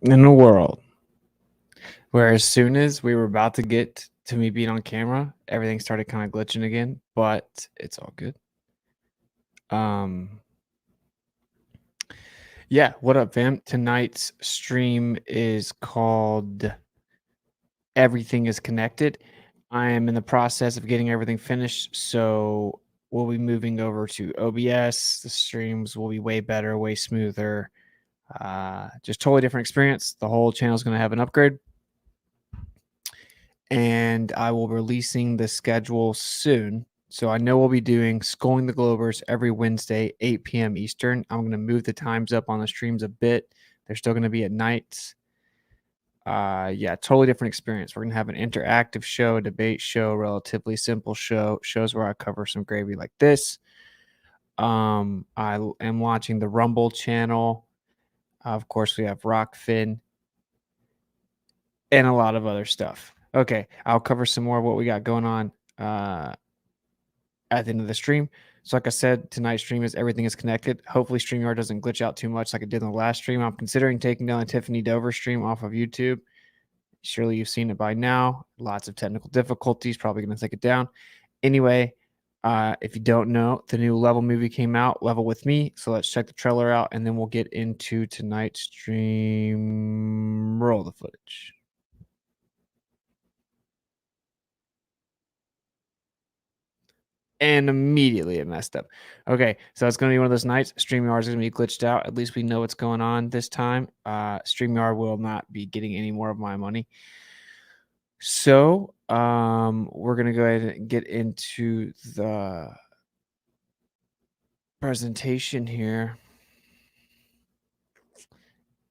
in a world where as soon as we were about to get to me being on camera, everything started kind of glitching again, but it's all good. Um, yeah, what up, fam? Tonight's stream is called Everything is Connected. I am in the process of getting everything finished, so we'll be moving over to OBS. The streams will be way better, way smoother. Just totally different experience. The whole channel is going to have an upgrade. And I will be releasing the schedule soon. So I know we'll be doing Schooling the Globers every Wednesday, 8 p.m. Eastern. I'm going to move the times up on the streams a bit. They're still going to be at nights. Yeah, totally different experience. We're going to have an interactive show, a debate show, relatively simple shows where I cover some gravy like this. I am watching the Rumble channel. Of course, we have Rockfin and a lot of other stuff. Okay, I'll cover some more of what we got going on at the end of the stream. So like I said, tonight's stream is Everything is Connected. Hopefully StreamYard doesn't glitch out too much like it did in the last stream. I'm considering taking down the Tiffany Dover stream off of YouTube. Surely you've seen it by now. Lots of technical difficulties, probably going to take it down. Anyway, if you don't know, the new Level movie came out, Level with Me. So let's check the trailer out, and then we'll get into tonight's stream. Roll the footage. And immediately it messed up. Okay, so it's going to be one of those nights. StreamYard is going to be glitched out. At least we know what's going on this time. StreamYard will not be getting any more of my money. So we're going to go ahead and get into the presentation here.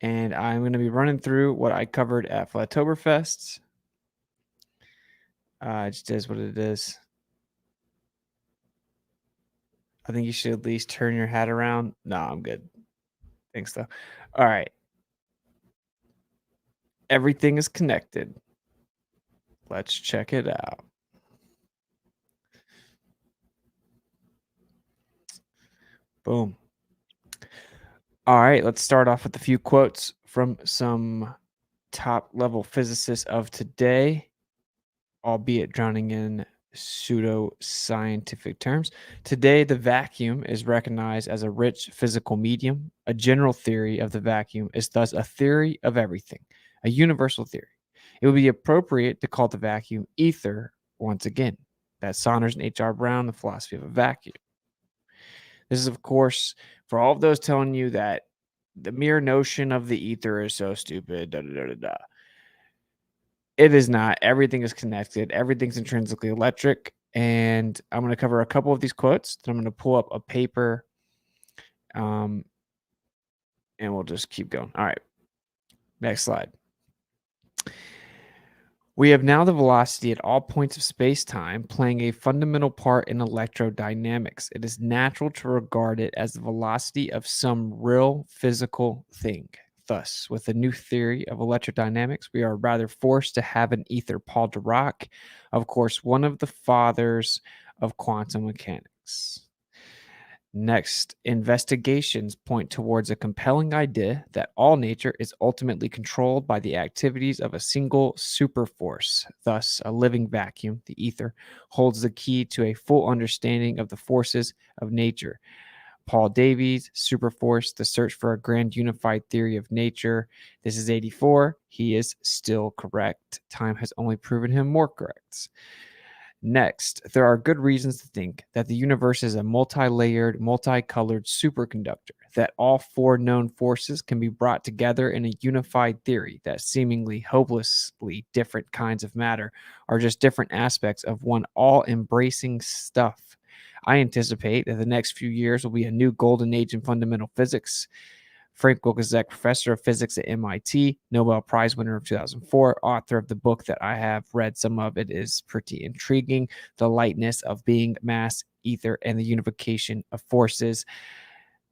And I'm going to be running through what I covered at Flatoberfest. It just is what it is. I think you should at least turn your hat around. No, I'm good. Thanks, though. All right. Everything is connected. Let's check it out. Boom. All right, let's start off with a few quotes from some top level physicists of today, albeit drowning in pseudo-scientific terms. Today, the vacuum is recognized as a rich physical medium. A general theory of the vacuum is thus a theory of everything, a universal theory. It would be appropriate to call the vacuum ether once again. That's Saunders and H.R. Brown, The Philosophy of a Vacuum. This is, of course, for all of those telling you that the mere notion of the ether is so stupid, da da da da da. It is not. Everything is connected. Everything's intrinsically electric. And I'm going to cover a couple of these quotes. Then I'm going to pull up a paper, and we'll just keep going. All right. Next slide. We have now the velocity at all points of space-time playing a fundamental part in electrodynamics. It is natural to regard it as the velocity of some real physical thing. Thus, with the new theory of electrodynamics, we are rather forced to have an ether. Paul Dirac, of course, one of the fathers of quantum mechanics. Next, investigations point towards a compelling idea that all nature is ultimately controlled by the activities of a single superforce. Thus, a living vacuum, the ether, holds the key to a full understanding of the forces of nature. Paul Davies, Superforce, The Search for a Grand Unified Theory of Nature. This is 84. He is still correct. Time has only proven him more correct. Next, there are good reasons to think that the universe is a multi-layered, multicolored superconductor, that all four known forces can be brought together in a unified theory, that seemingly hopelessly different kinds of matter are just different aspects of one all-embracing stuff. I anticipate that the next few years will be a new golden age in fundamental physics. Frank Wilczek, professor of physics at MIT, Nobel Prize winner of 2004, author of the book that I have read some of. It is pretty intriguing. The lightness of being, mass, ether, and the unification of forces.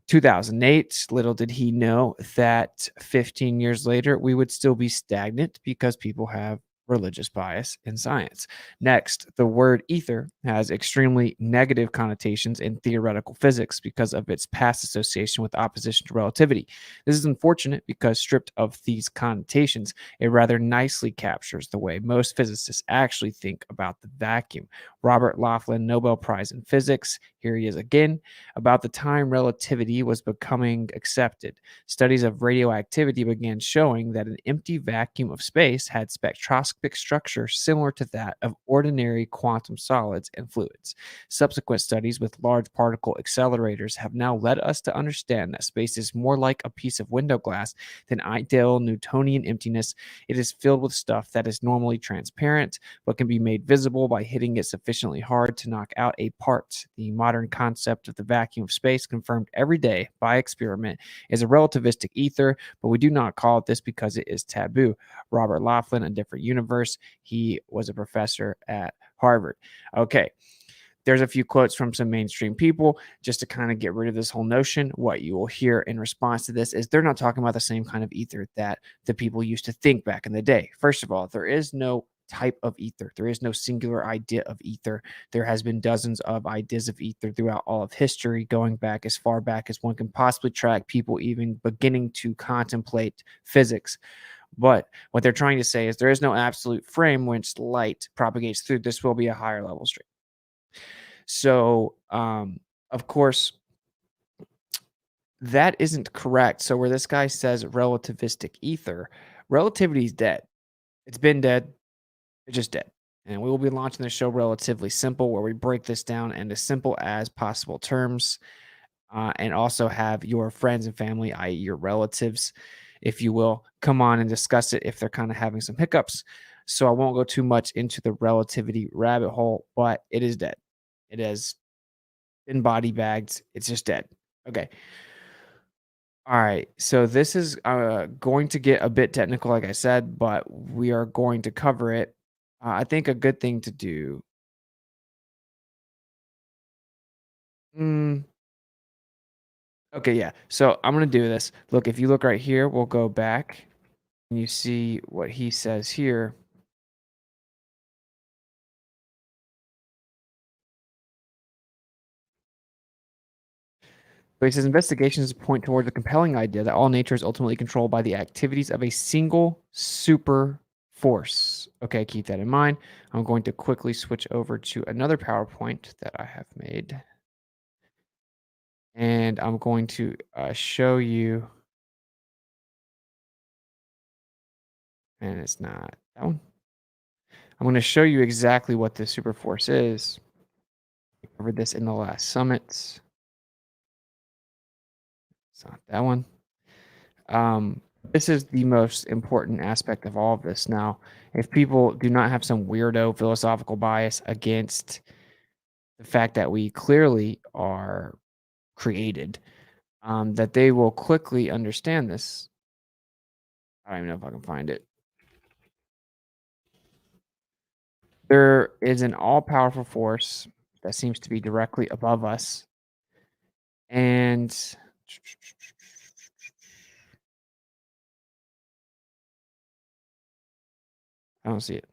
2008, little did he know that 15 years later, we would still be stagnant because people have religious bias in science. Next, the word ether has extremely negative connotations in theoretical physics because of its past association with opposition to relativity. This is unfortunate because, stripped of these connotations, it rather nicely captures the way most physicists actually think about the vacuum. Robert Laughlin, Nobel Prize in Physics, here he is again, about the time relativity was becoming accepted. Studies of radioactivity began showing that an empty vacuum of space had spectroscopic structure similar to that of ordinary quantum solids and fluids. Subsequent studies with large particle accelerators have now led us to understand that space is more like a piece of window glass than ideal Newtonian emptiness. It is filled with stuff that is normally transparent but can be made visible by hitting it sufficiently hard to knock out a part. The modern concept of the vacuum of space, confirmed every day by experiment, is a relativistic ether, but we do not call it this because it is taboo. Robert Laughlin, A Different Universe. He was a professor at Harvard. Okay. There's a few quotes from some mainstream people just to kind of get rid of this whole notion. What you will hear in response to this is they're not talking about the same kind of ether that the people used to think back in the day. First of all, there is no type of ether. There is no singular idea of ether. There has been dozens of ideas of ether throughout all of history, going back as far back as one can possibly track, people even beginning to contemplate physics. But what they're trying to say is there is no absolute frame which light propagates through. This will be a higher level stream. So, of course, that isn't correct. So, where this guy says relativistic ether, relativity is dead. It's been dead. It's just dead. And we will be launching the show Relatively Simple, where we break this down into simple as possible terms, and also have your friends and family, i.e., your relatives, if you will, come on and discuss it if they're kind of having some hiccups. So, I won't go too much into the relativity rabbit hole, but it is dead. It has been body bagged. It's just dead. Okay. All right. So this is going to get a bit technical, like I said, but we are going to cover it. I think a good thing to do. Mm, okay. Yeah. So I'm going to do this. Look, if you look right here, we'll go back and you see what he says here. But he says investigations point towards a compelling idea that all nature is ultimately controlled by the activities of a single super force. Okay, keep that in mind. I'm going to quickly switch over to another PowerPoint that I have made. And I'm going to show you, and it's not that one. I'm going to show you exactly what the super force is. I covered this in the last summits. It's not that one. This is the most important aspect of all of this. Now, if people do not have some weirdo philosophical bias against the fact that we clearly are created, that they will quickly understand this. I don't even know if I can find it. There is an all powerful force that seems to be directly above us. And I don't see it.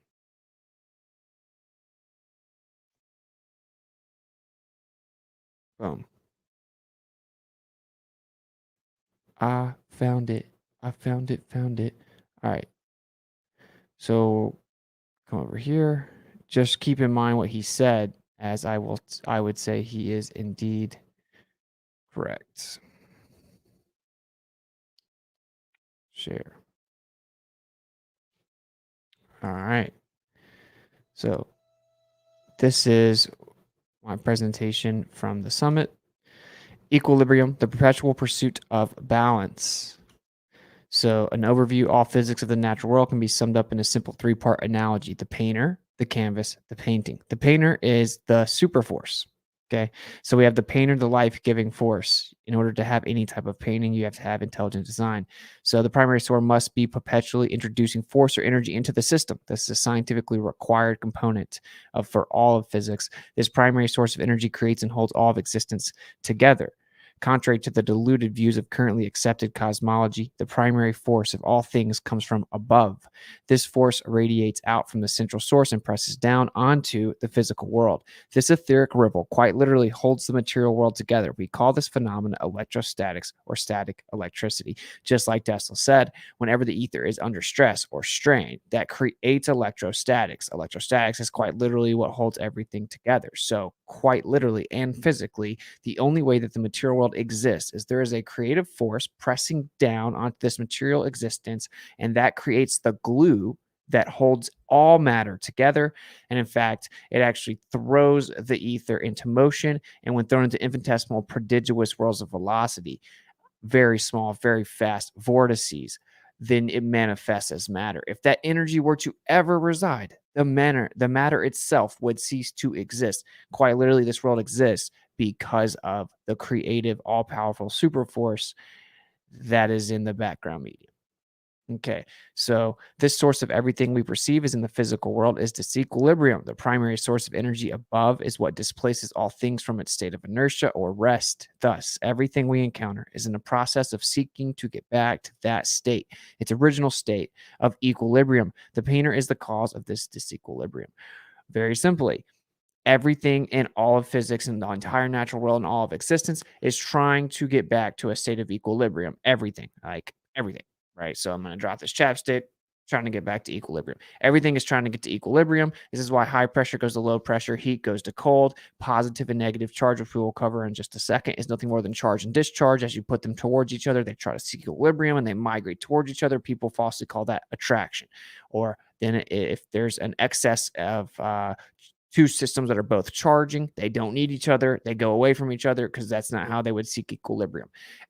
Boom. I found it. I found it. Found it. All right. So come over here. Just keep in mind what he said, as I would say he is indeed correct. Share. All right. So this is my presentation from the summit. Equilibrium, the perpetual pursuit of balance. So, an overview, all physics of the natural world can be summed up in a simple three-part analogy: the painter, the canvas, the painting. The painter is the super force. Okay. So, we have the painter, the life giving force. In order to have any type of painting, you have to have intelligent design. So, the primary source must be perpetually introducing force or energy into the system. This is a scientifically required component for all of physics. This primary source of energy creates and holds all of existence together. Contrary to the diluted views of currently accepted cosmology, the primary force of all things comes from above. This force radiates out from the central source and presses down onto the physical world. This etheric ripple quite literally holds the material world together. We call this phenomena electrostatics or static electricity. Just like Tesla said, whenever the ether is under stress or strain, that creates electrostatics. Electrostatics is quite literally what holds everything together. So, quite literally and physically, the only way that the material world exists is there is a creative force pressing down onto this material existence, and that creates the glue that holds all matter together. And in fact, it actually throws the ether into motion. And when thrown into infinitesimal, prodigious worlds of velocity, very small, very fast vortices, then it manifests as matter. If that energy were to ever reside, the matter itself would cease to exist. Quite literally, this world exists because of the creative, all-powerful super force that is in the background medium. Okay, so this source of everything we perceive is in the physical world is disequilibrium. The primary source of energy above is what displaces all things from its state of inertia or rest. Thus, everything we encounter is in the process of seeking to get back to that state, its original state of equilibrium. The painter is the cause of this disequilibrium. Very simply, everything in all of physics and the entire natural world and all of existence is trying to get back to a state of equilibrium. Everything, like everything, right? So I'm going to drop this chapstick, trying to get back to equilibrium. Everything is trying to get to equilibrium. This is why high pressure goes to low pressure, heat goes to cold. Positive and negative charge, which we will cover in just a second, is nothing more than charge and discharge. As you put them towards each other, they try to seek equilibrium and they migrate towards each other. People falsely call that attraction. Or then if there's an excess of two systems that are both charging, they don't need each other, they go away from each other because that's not how they would seek equilibrium.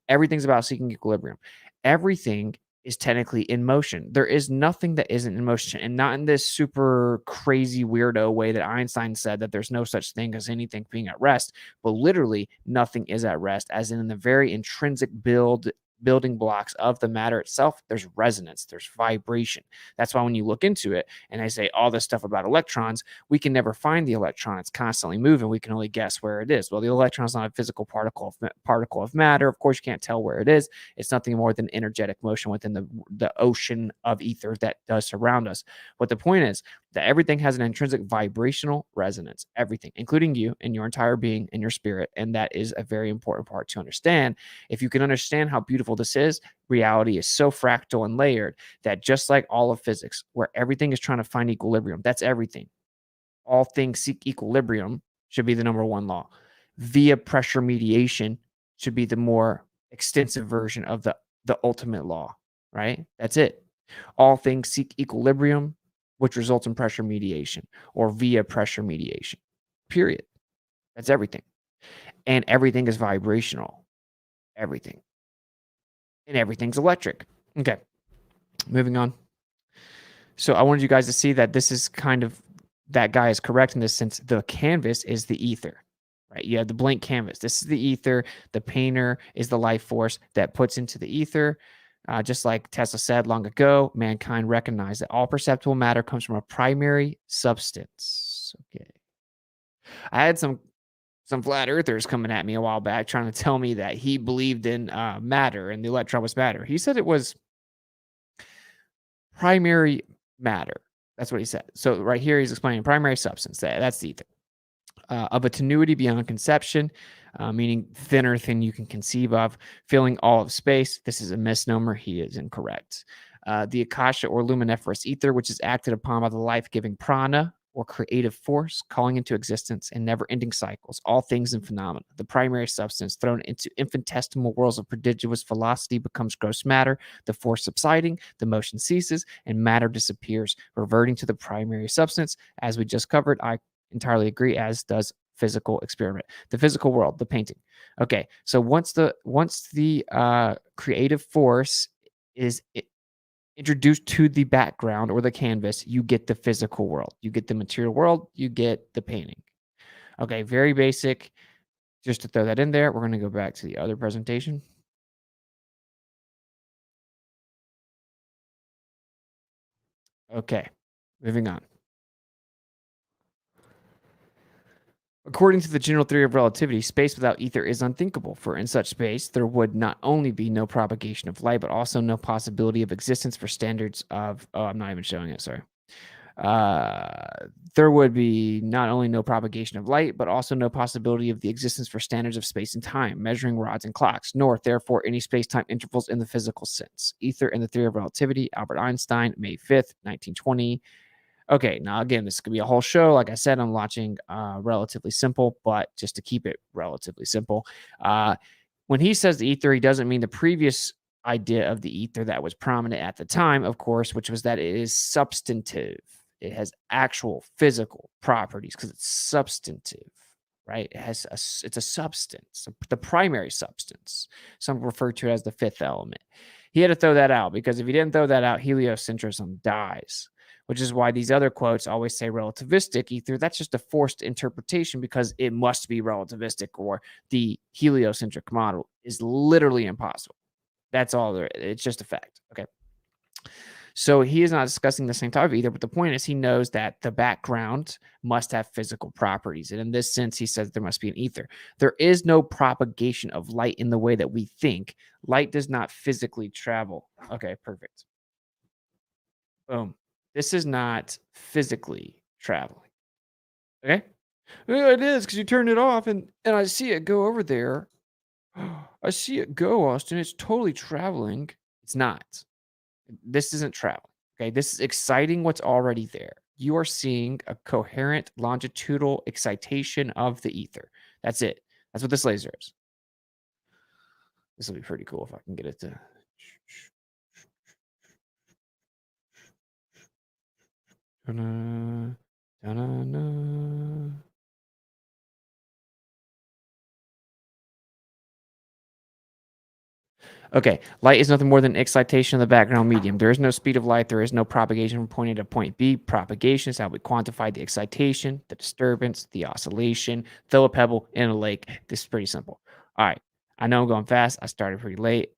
Everything's about seeking equilibrium. Everything is technically in motion. There is nothing that isn't in motion, and not in this super crazy weirdo way that Einstein said that there's no such thing as anything being at rest, but literally nothing is at rest, as in the very intrinsic building blocks of the matter itself, there's resonance, there's vibration. That's why when you look into it and I say all this stuff about electrons, we can never find the electron. It's constantly moving. We can only guess where it is. Well, the electron is not a physical particle of matter. Of course, you can't tell where it is. It's nothing more than energetic motion within the ocean of ether that does surround us. But the point is that everything has an intrinsic vibrational resonance, everything, including you and your entire being and your spirit. And that is a very important part to understand. If you can understand how beautiful this is, reality is so fractal and layered that just like all of physics, where everything is trying to find equilibrium, that's everything. All things seek equilibrium should be the number one law. Via pressure mediation should be the more extensive version of the ultimate law, right? That's it. All things seek equilibrium, which results in pressure mediation or via pressure mediation. Period. That's everything. And everything is vibrational. Everything. And everything's electric. Okay. Moving on. So I wanted you guys to see that this is kind of that guy is correct in this sense. The canvas is the ether, right? You have the blank canvas. This is the ether. The painter is the life force that puts into the ether. Just like Tesla said long ago, mankind recognized that all perceptible matter comes from a primary substance. Okay. I had some flat earthers coming at me a while back trying to tell me that he believed in matter and the electron was matter. He said it was primary matter. That's what he said. So right here, he's explaining primary substance. That's the ether. Of a tenuity beyond conception, meaning thinner than you can conceive of, filling all of space. This is a misnomer. He is incorrect. The Akasha or luminiferous ether, which is acted upon by the life-giving prana or creative force, calling into existence in never-ending cycles, all things and phenomena. The primary substance thrown into infinitesimal worlds of prodigious velocity becomes gross matter, the force subsiding, the motion ceases, and matter disappears, reverting to the primary substance. As we just covered, I entirely agree, as does physical experiment. The physical world, the painting. Okay, so once the creative force is introduced to the background or the canvas, you get the physical world. You get the material world, you get the painting. Okay, very basic. Just to throw that in there, we're going to go back to the other presentation. Okay, moving on. According to the general theory of relativity, space without ether is unthinkable, for in such space there would not only be no propagation of light, but also no possibility of existence for standards of. Oh, I'm not even showing it. Sorry. There would be not only no propagation of light, but also no possibility of the existence for standards of space and time, measuring rods and clocks, nor therefore any space-time intervals in the physical sense. Ether and the Theory of Relativity, Albert Einstein, May 5th, 1920. Okay, now again, this could be a whole show. Like I said, I'm launching relatively simple, but just to keep it relatively simple. Uh, when he says the ether, he doesn't mean the previous idea of the ether that was prominent at the time, of course, which was that it is substantive. It has actual physical properties because it's substantive, right? It's a substance, the primary substance. Some refer to it as the fifth element. He had to throw that out because if he didn't throw that out, heliocentrism dies, which is why these other quotes always say relativistic ether. That's just a forced interpretation because it must be relativistic or the heliocentric model is literally impossible. That's all there. It's just a fact. Okay. So he is not discussing the same type of ether, but the point is he knows that the background must have physical properties. And in this sense, he says there must be an ether. There is no propagation of light in the way that we think. Light does not physically travel. Okay, perfect. Boom. This is not physically traveling. Okay? Yeah, it is because you turned it off and I see it go over there. I see it go, Austin. It's totally traveling. It's not. This isn't traveling. Okay. This is exciting what's already there. You are seeing a coherent longitudinal excitation of the ether. That's it. That's what this laser is. This will be pretty cool if I can get it to. Da-na, da-na-na. Okay, light is nothing more than excitation of the background medium. There is no speed of light. There is no propagation from point A to point B. Propagation is how we quantify the excitation, the disturbance, the oscillation. Throw a pebble in a lake. This is pretty simple. All right, I know I'm going fast. I started pretty late.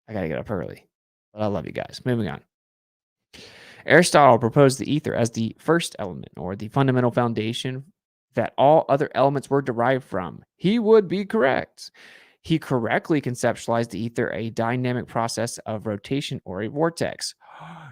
I got to get up early. But I love you guys. Moving on. Aristotle proposed the ether as the first element or the fundamental foundation that all other elements were derived from. He would be correct. He correctly conceptualized the ether a dynamic process of rotation or a vortex.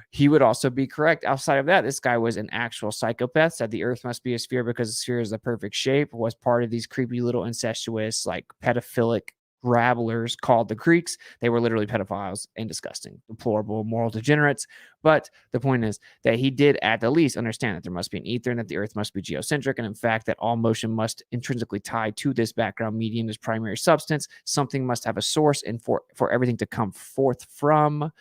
He would also be correct. Outside of that, this guy was an actual psychopath, said the earth must be a sphere because the sphere is the perfect shape, was part of these creepy little incestuous, like pedophilic grabblers called the Greeks. They were literally pedophiles and disgusting, deplorable, moral degenerates. But the point is that he did at the least understand that there must be an ether and that the earth must be geocentric. And in fact, that all motion must intrinsically tie to this background medium, this primary substance. Something must have a source, and for everything to come forth from,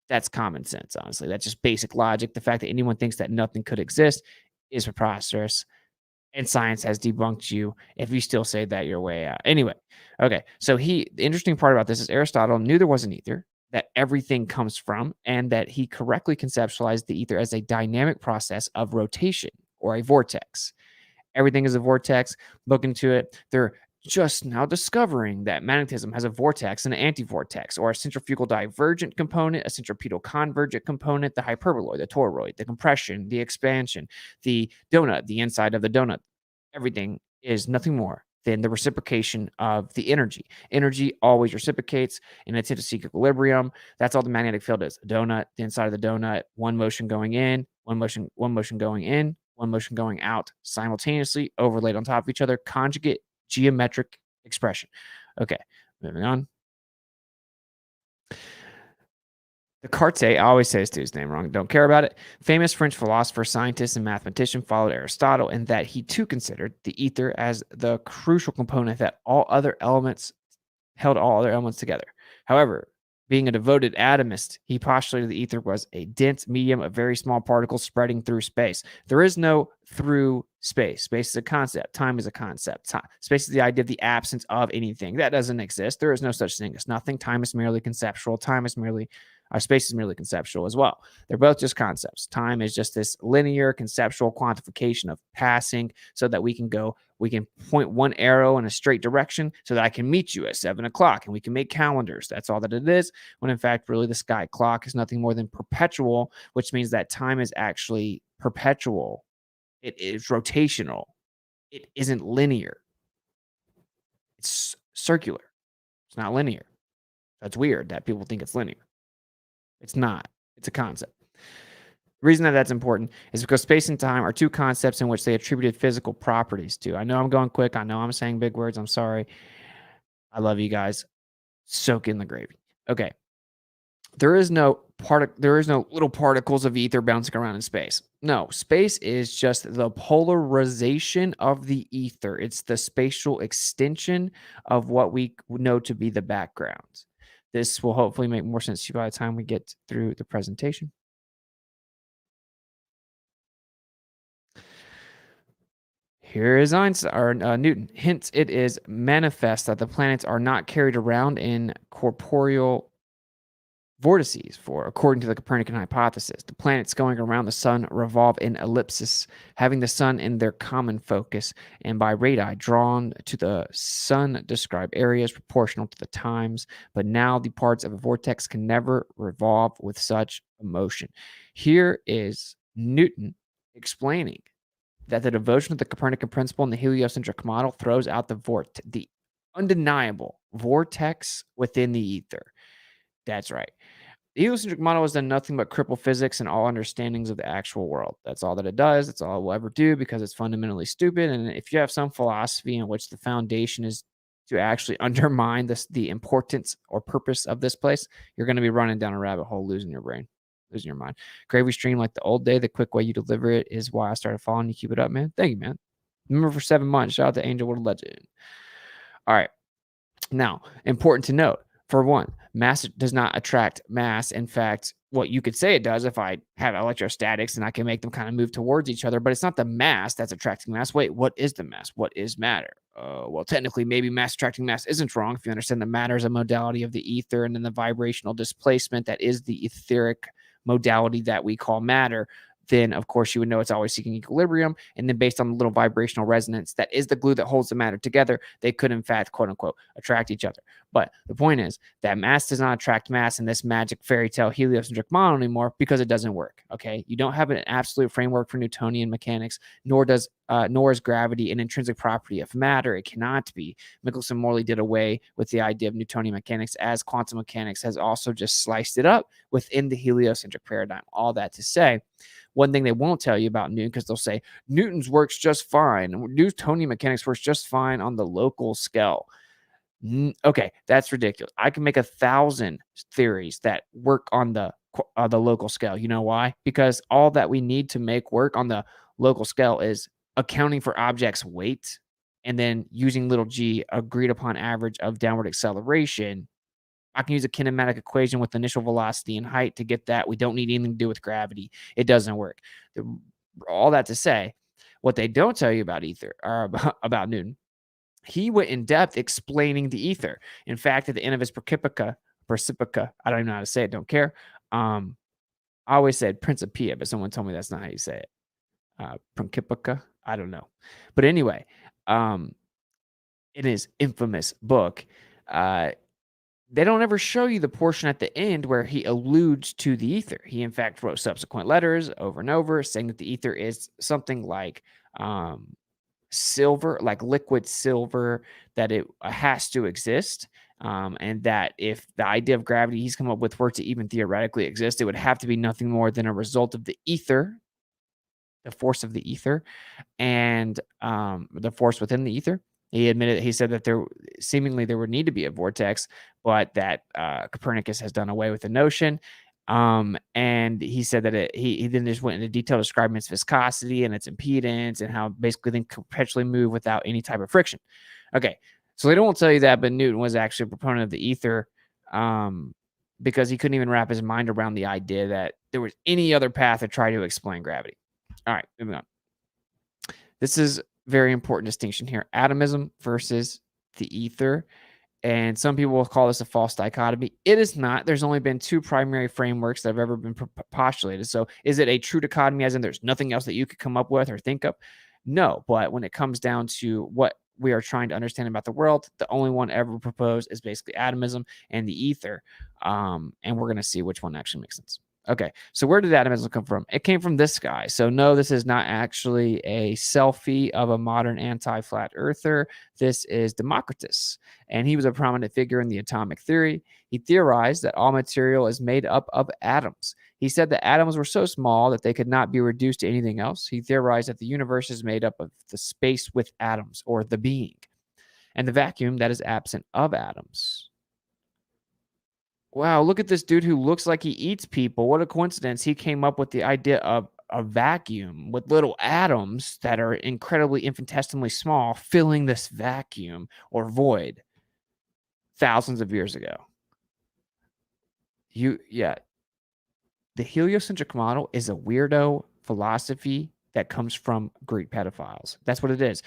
that's common sense, honestly. That's just basic logic. The fact that anyone thinks that nothing could exist is preposterous. And science has debunked you if you still say that you're way out. Anyway, okay. So the interesting part about this is Aristotle knew there was an ether that everything comes from, and that he correctly conceptualized the ether as a dynamic process of rotation or a vortex. Everything is a vortex. Look into it. They're just now discovering that magnetism has a vortex and an anti-vortex, or a centrifugal divergent component, a centripetal convergent component, the hyperboloid, the toroid, the compression, the expansion, the donut, the inside of the donut. Everything is nothing more than the reciprocation of the energy. Energy always reciprocates in its antiseek equilibrium. That's all the magnetic field is. A donut, the inside of the donut, one motion going in, one motion going in, one motion going out simultaneously, overlaid on top of each other, conjugate geometric expression. Okay, moving on. Descartes, I always say this dude's name wrong, don't care about it. Famous French philosopher, scientist, and mathematician, followed Aristotle in that he too considered the ether as the crucial component that all other elements held all other elements together. However, being a devoted atomist, he postulated the ether was a dense medium of very small particles spreading through space. There is no through space. Space is a concept. Time is a concept. Space is the idea of the absence of anything. That doesn't exist. There is no such thing as nothing. Time is merely conceptual. Our space is merely conceptual as well. They're both just concepts. Time is just this linear conceptual quantification of passing so that we can point one arrow in a straight direction so that I can meet you at 7:00 and we can make calendars. That's all that it is. When in fact, really the sky clock is nothing more than perpetual, which means that time is actually perpetual. It is rotational. it isn't linear. It's circular. It's not linear. That's weird that people think it's linear. It's not. It's a concept. The reason that that's important is because space and time are two concepts in which they attributed physical properties to. I know I'm going quick. I know I'm saying big words. I'm sorry. I love you guys. Soak in the gravy. Okay. There is no little particles of ether bouncing around in space. No, space is just the polarization of the ether. It's the spatial extension of what we know to be the background. This will hopefully make more sense to you by the time we get through the presentation. Here is Einstein or Newton. Hence, it is manifest that the planets are not carried around in corporeal vortices. For according to the Copernican hypothesis, the planets going around the sun revolve in ellipses, having the sun in their common focus, and by radii drawn to the sun describe areas proportional to the times. But now the parts of a vortex can never revolve with such a motion. Here is Newton explaining that the devotion of the Copernican principle and the heliocentric model throws out the undeniable vortex within the ether. That's right. The heliocentric model has done nothing but cripple physics and all understandings of the actual world. That's all that it does. That's all it will ever do because it's fundamentally stupid. And if you have some philosophy in which the foundation is to actually undermine the importance or purpose of this place, you're going to be running down a rabbit hole, losing your brain, losing your mind. Gravy stream like the old day, the quick way you deliver it is why I started following you. Keep it up, man. Thank you, man. Remember for 7 months. Shout out to Angel, what a legend. All right. Now, important to note, for one, mass does not attract mass. In fact, what you could say it does if I have electrostatics and I can make them kind of move towards each other, but it's not the mass that's attracting mass. Wait, what is the mass? What is matter? Well, technically, maybe mass attracting mass isn't wrong if you understand that matter is a modality of the ether and then the vibrational displacement that is the etheric modality that we call matter. Then, of course, you would know it's always seeking equilibrium. And then based on the little vibrational resonance that is the glue that holds the matter together, they could, in fact, quote unquote, attract each other. But the point is that mass does not attract mass in this magic fairy tale heliocentric model anymore because it doesn't work. Okay. You don't have an absolute framework for Newtonian mechanics, nor is gravity an intrinsic property of matter. It cannot be. Michelson Morley did away with the idea of Newtonian mechanics as quantum mechanics has also just sliced it up within the heliocentric paradigm. All that to say, one thing they won't tell you about Newton, because they'll say Newton's works just fine. Newtonian mechanics works just fine on the local scale. Okay, that's ridiculous. I can make 1,000 theories that work on the local scale. You know why? Because all that we need to make work on the local scale is accounting for objects' weight and then using little g, agreed upon average of downward acceleration. I can use a kinematic equation with initial velocity and height to get that. We don't need anything to do with gravity. It doesn't work. All that to say, what they don't tell you about ether or about Newton, he went in depth explaining the ether. In fact, at the end of his Principia, I don't even know how to say it, don't care. I always said Principia, but someone told me that's not how you say it. Principia, I don't know. But anyway, in his infamous book, they don't ever show you the portion at the end where he alludes to the ether. He, in fact, wrote subsequent letters over and over saying that the ether is something like silver, like liquid silver, that it has to exist. And that if the idea of gravity he's come up with were to even theoretically exist, it would have to be nothing more than a result of the ether, the force of the ether, and the force within the ether. He said that there would need to be a vortex, but that Copernicus has done away with the notion. And he said that he then just went into detail describing its viscosity and its impedance and how basically they can perpetually move without any type of friction. Okay, so they don't tell you that, but Newton was actually a proponent of the ether because he couldn't even wrap his mind around the idea that there was any other path to try to explain gravity. All right, moving on. This is very important distinction here. Atomism versus the ether. And some people will call this a false dichotomy. It is not. There's only been two primary frameworks that have ever been postulated. So is it a true dichotomy as in there's nothing else that you could come up with or think of? No. But when it comes down to what we are trying to understand about the world, the only one ever proposed is basically atomism and the ether. And we're going to see which one actually makes sense. Okay, so where did atomism come from? It came from this guy. So no, this is not actually a selfie of a modern anti-flat earther. This is Democritus, and he was a prominent figure in the atomic theory. He theorized that all material is made up of atoms. He said that atoms were so small that they could not be reduced to anything else. He theorized that the universe is made up of the space with atoms, or the being, and the vacuum that is absent of atoms. Wow, look at this dude who looks like he eats people. What a coincidence. He came up with the idea of a vacuum with little atoms that are incredibly infinitesimally small filling this vacuum or void thousands of years ago. Yeah, the heliocentric model is a weirdo philosophy that comes from Greek pedophiles. That's what it is.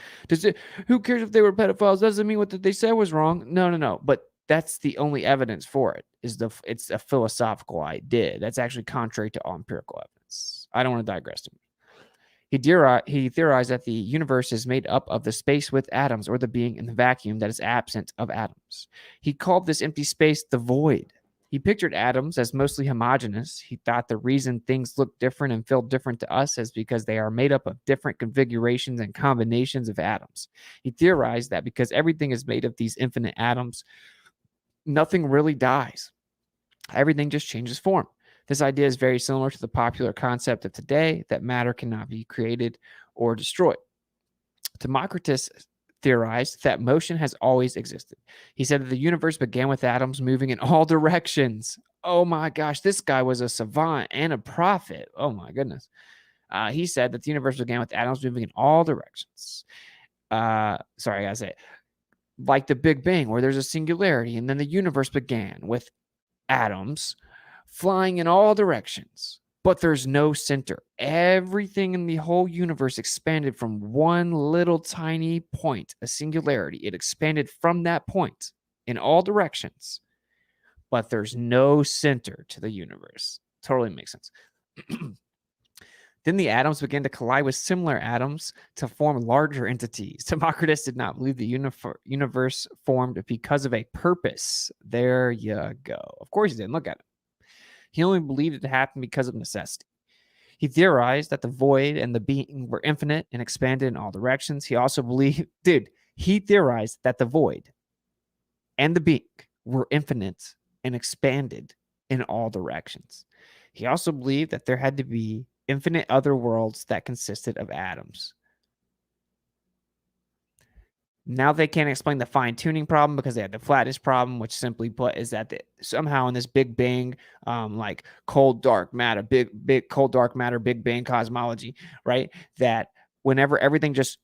Who cares if they were pedophiles? Doesn't mean what they said was wrong. No. But that's the only evidence for it. It's a philosophical idea that's actually contrary to all empirical evidence. I don't want to digress too much. He theorized that the universe is made up of the space with atoms, or the being in the vacuum that is absent of atoms. He called this empty space the void. He pictured atoms as mostly homogeneous. He thought the reason things look different and feel different to us is because they are made up of different configurations and combinations of atoms. He theorized that because everything is made of these infinite atoms, nothing really dies. Everything just changes form. This idea is very similar to the popular concept of today that matter cannot be created or destroyed. Democritus theorized that motion has always existed. He said that the universe began with atoms moving in all directions. Oh my gosh, this guy was a savant and a prophet. Oh my goodness. He said that the universe began with atoms moving in all directions. Sorry, I gotta say it. Like the Big Bang, where there's a singularity, and then the universe began with atoms flying in all directions, but there's no center. Everything in the whole universe expanded from one little tiny point, a singularity. It expanded from that point in all directions, but there's no center to the universe. Totally makes sense. Then the atoms began to collide with similar atoms to form larger entities. Democritus did not believe the universe formed because of a purpose. There you go. Of course he didn't. Look at it. He only believed it happened because of necessity. He theorized that the void and the being were infinite and expanded in all directions. He also believed, he theorized that the void and the being were infinite and expanded in all directions. He also believed that there had to be infinite other worlds that consisted of atoms. Now they can't explain the fine-tuning problem because they had the flatness problem, which simply put is that somehow in this Big Bang, like cold dark matter, big cold dark matter, Big Bang cosmology, right? That whenever everything just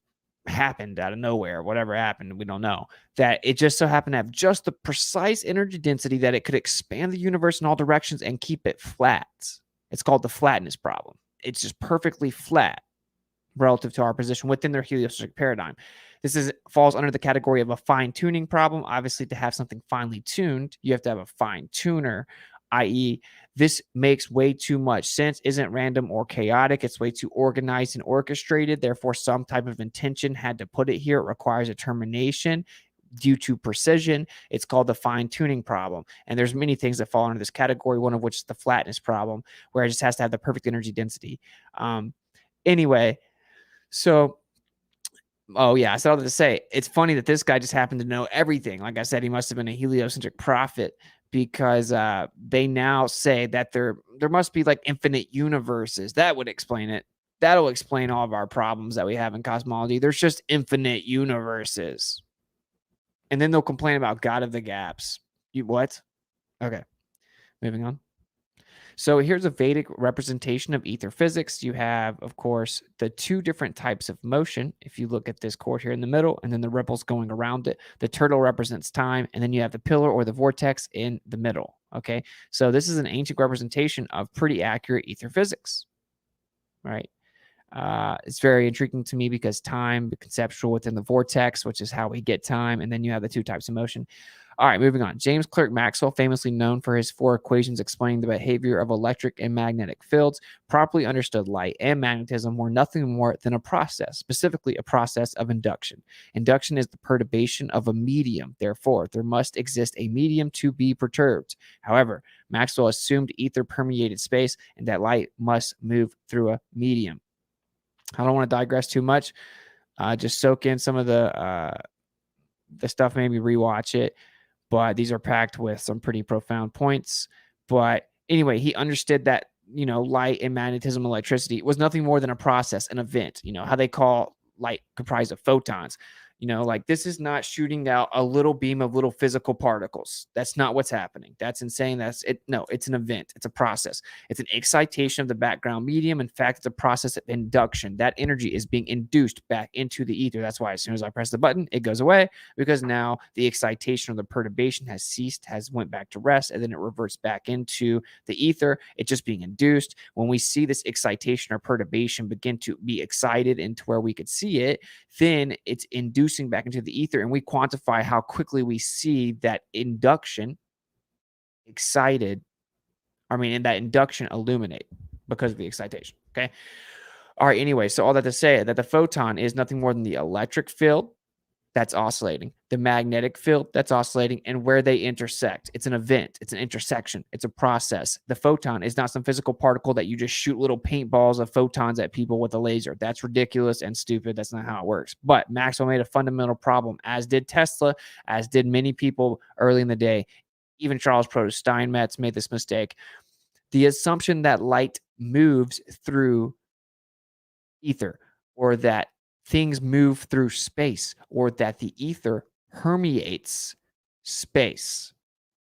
happened out of nowhere, whatever happened, we don't know, that it just so happened to have just the precise energy density that it could expand the universe in all directions and keep it flat. It's called the flatness problem. It's just perfectly flat relative to our position within their heliocentric paradigm. This falls under the category of a fine-tuning problem. Obviously, to have something finely tuned, you have to have a fine-tuner, i.e., this makes way too much sense, isn't random or chaotic. It's way too organized and orchestrated. Therefore, some type of intention had to put it here. It requires a termination due to precision. It's called the fine-tuning problem. And there's many things that fall under this category, one of which is the flatness problem, where it just has to have the perfect energy density. Anyway, so, oh yeah, I said all that to say, it's funny that this guy just happened to know everything. Like I said, he must have been a heliocentric prophet, because they now say that there must be like infinite universes. That would explain it. That'll explain all of our problems that we have in cosmology. There's just infinite universes. And then they'll complain about God of the gaps. What? Okay, moving on. So here's a Vedic representation of ether physics. You have, of course, the two different types of motion. If you look at this chord here in the middle, and then the ripples going around it, the turtle represents time, and then you have the pillar or the vortex in the middle. Okay, so this is an ancient representation of pretty accurate ether physics, right? It's very intriguing to me because time, conceptual within the vortex, which is how we get time, and then you have the two types of motion. All right, moving on. James Clerk Maxwell, famously known for his four equations explaining the behavior of electric and magnetic fields, properly understood light and magnetism were nothing more than a process, specifically a process of induction. Induction is the perturbation of a medium. Therefore, there must exist a medium to be perturbed. However, Maxwell assumed ether permeated space and that light must move through a medium. I don't want to digress too much. Just soak in some of the stuff, maybe rewatch it. But these are packed with some pretty profound points. But anyway, he understood that, light and magnetism, electricity was nothing more than a process, an event, how they call light comprised of photons. Like this is not shooting out a little beam of little physical particles. That's not what's happening. That's insane. That's it. No, it's an event. It's a process. It's an excitation of the background medium. In fact, it's a process of induction. That energy is being induced back into the ether. That's why as soon as I press the button, it goes away because now the excitation or the perturbation has ceased, has went back to rest, and then it reverts back into the ether. It's just being induced. When we see this excitation or perturbation begin to be excited into where we could see it, then it's inducing back into the ether, and we quantify how quickly we see that induction and that induction illuminate because of the excitation. Okay. All right. Anyway, so all that to say that the photon is nothing more than the electric field that's oscillating, the magnetic field that's oscillating, and where they intersect. It's an event. It's an intersection. It's a process. The photon is not some physical particle that you just shoot little paintballs of photons at people with a laser. That's ridiculous and stupid. That's not how it works. But Maxwell made a fundamental problem, as did Tesla, as did many people early in the day. Even Charles Proto Steinmetz made this mistake. The assumption that light moves through ether, or that things move through space, or that the ether permeates space.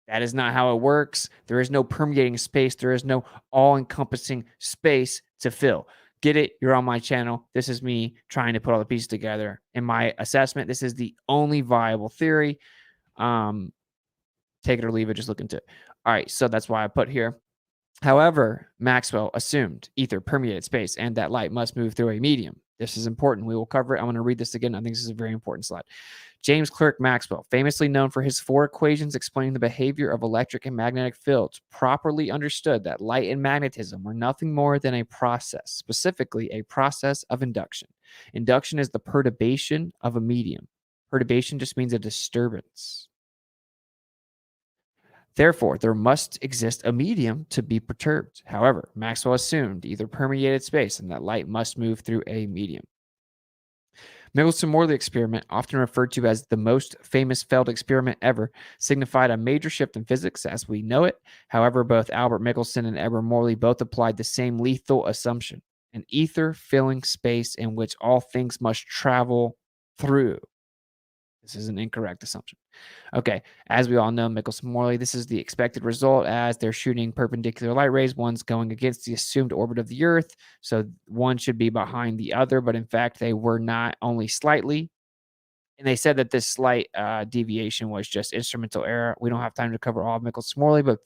That is not how it works. There is no permeating space. There is no all-encompassing space to fill. Get it? You're on my channel. This is me trying to put all the pieces together. In my assessment, this is the only viable theory. Take it or leave it. Just look into it. All right, so that's why I put here. However, Maxwell assumed ether permeated space and that light must move through a medium. This is important. We will cover it. I'm going to read this again. I think this is a very important slide. James Clerk Maxwell, famously known for his four equations explaining the behavior of electric and magnetic fields, properly understood that light and magnetism were nothing more than a process, specifically a process of induction. Induction is the perturbation of a medium. Perturbation just means a disturbance. Therefore, there must exist a medium to be perturbed. However, Maxwell assumed either permeated space and that light must move through a medium. Michelson-Morley experiment, often referred to as the most famous failed experiment ever, signified a major shift in physics as we know it. However, both Albert Michelson and Edward Morley both applied the same lethal assumption, an ether filling space in which all things must travel through. This is an incorrect assumption. Okay, as we all know, Michelson-Morley, this is the expected result as they're shooting perpendicular light rays. One's going against the assumed orbit of the Earth, so one should be behind the other, but in fact, they were not, only slightly. And they said that this slight deviation was just instrumental error. We don't have time to cover all of Michelson-Morley, but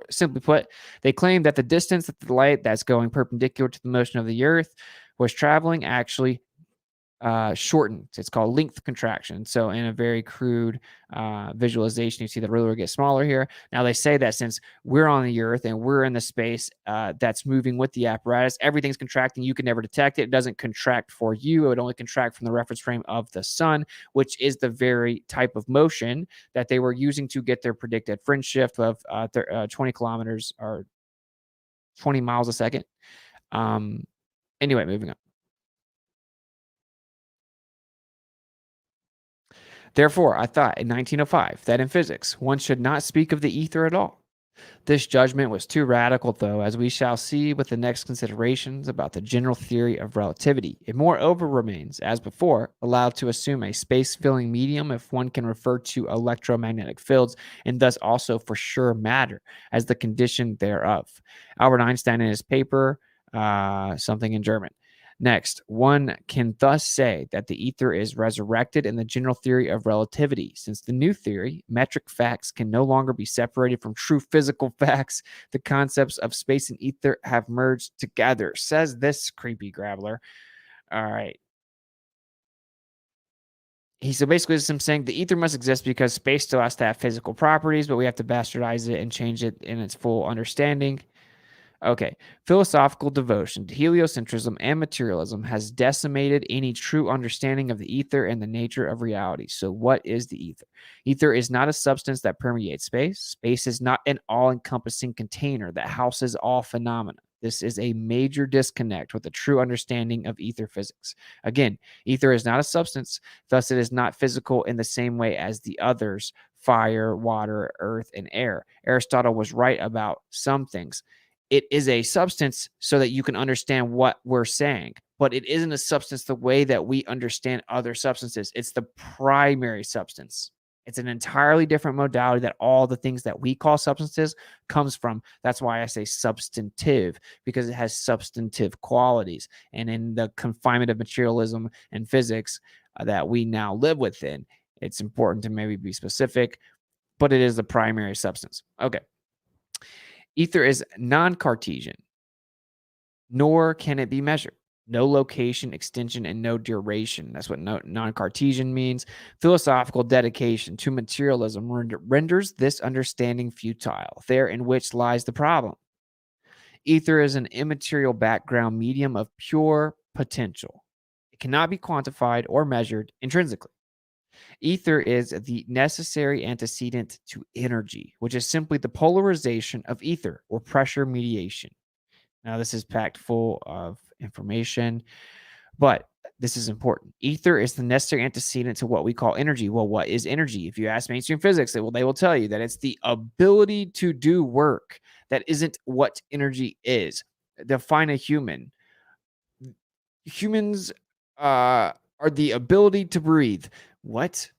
simply put, they claimed that the distance that the light that's going perpendicular to the motion of the Earth was traveling actually shortened. It's called length contraction. So in a very crude visualization, you see the ruler get smaller here. Now they say that since we're on the Earth and we're in the space that's moving with the apparatus, everything's contracting. You can never detect it. It doesn't contract for you. It would only contract from the reference frame of the sun, which is the very type of motion that they were using to get their predicted fringe shift of 20 kilometers or 20 miles a second. Anyway, moving on. Therefore, I thought in 1905 that in physics, one should not speak of the ether at all. This judgment was too radical, though, as we shall see with the next considerations about the general theory of relativity. It moreover remains, as before, allowed to assume a space-filling medium if one can refer to electromagnetic fields, and thus also for sure matter, as the condition thereof. Albert Einstein in his paper, something in German. Next, one can thus say that the ether is resurrected in the general theory of relativity. Since the new theory, metric facts can no longer be separated from true physical facts, the concepts of space and ether have merged together, says this creepy grabbler. All right. So basically, this is him saying the ether must exist because space still has to have physical properties, but we have to bastardize it and change it in its full understanding. Okay. Philosophical devotion to heliocentrism and materialism has decimated any true understanding of the ether and the nature of reality. So, what is the ether? Ether is not a substance that permeates space. Space is not an all encompassing container that houses all phenomena. This is a major disconnect with a true understanding of ether physics. Again, ether is not a substance, thus, it is not physical in the same way as the others fire, water, earth, and air. Aristotle was right about some things. It is a substance so that you can understand what we're saying, but it isn't a substance the way that we understand other substances. It's the primary substance. It's an entirely different modality that all the things that we call substances comes from. That's why I say substantive, because it has substantive qualities. And in the confinement of materialism and physics that we now live within, it's important to maybe be specific, but it is the primary substance. Okay. Ether is non-Cartesian, nor can it be measured. No location, extension, and no duration. That's what non-Cartesian means. Philosophical dedication to materialism renders this understanding futile. There in which lies the problem. Ether is an immaterial background medium of pure potential. It cannot be quantified or measured intrinsically. Ether is the necessary antecedent to energy, which is simply the polarization of ether or pressure mediation. Now, this is packed full of information, but this is important. Ether is the necessary antecedent to what we call energy. Well, what is energy? If you ask mainstream physics, they will tell you that it's the ability to do work. That isn't what energy is. Define a human. Humans are the ability to breathe. What?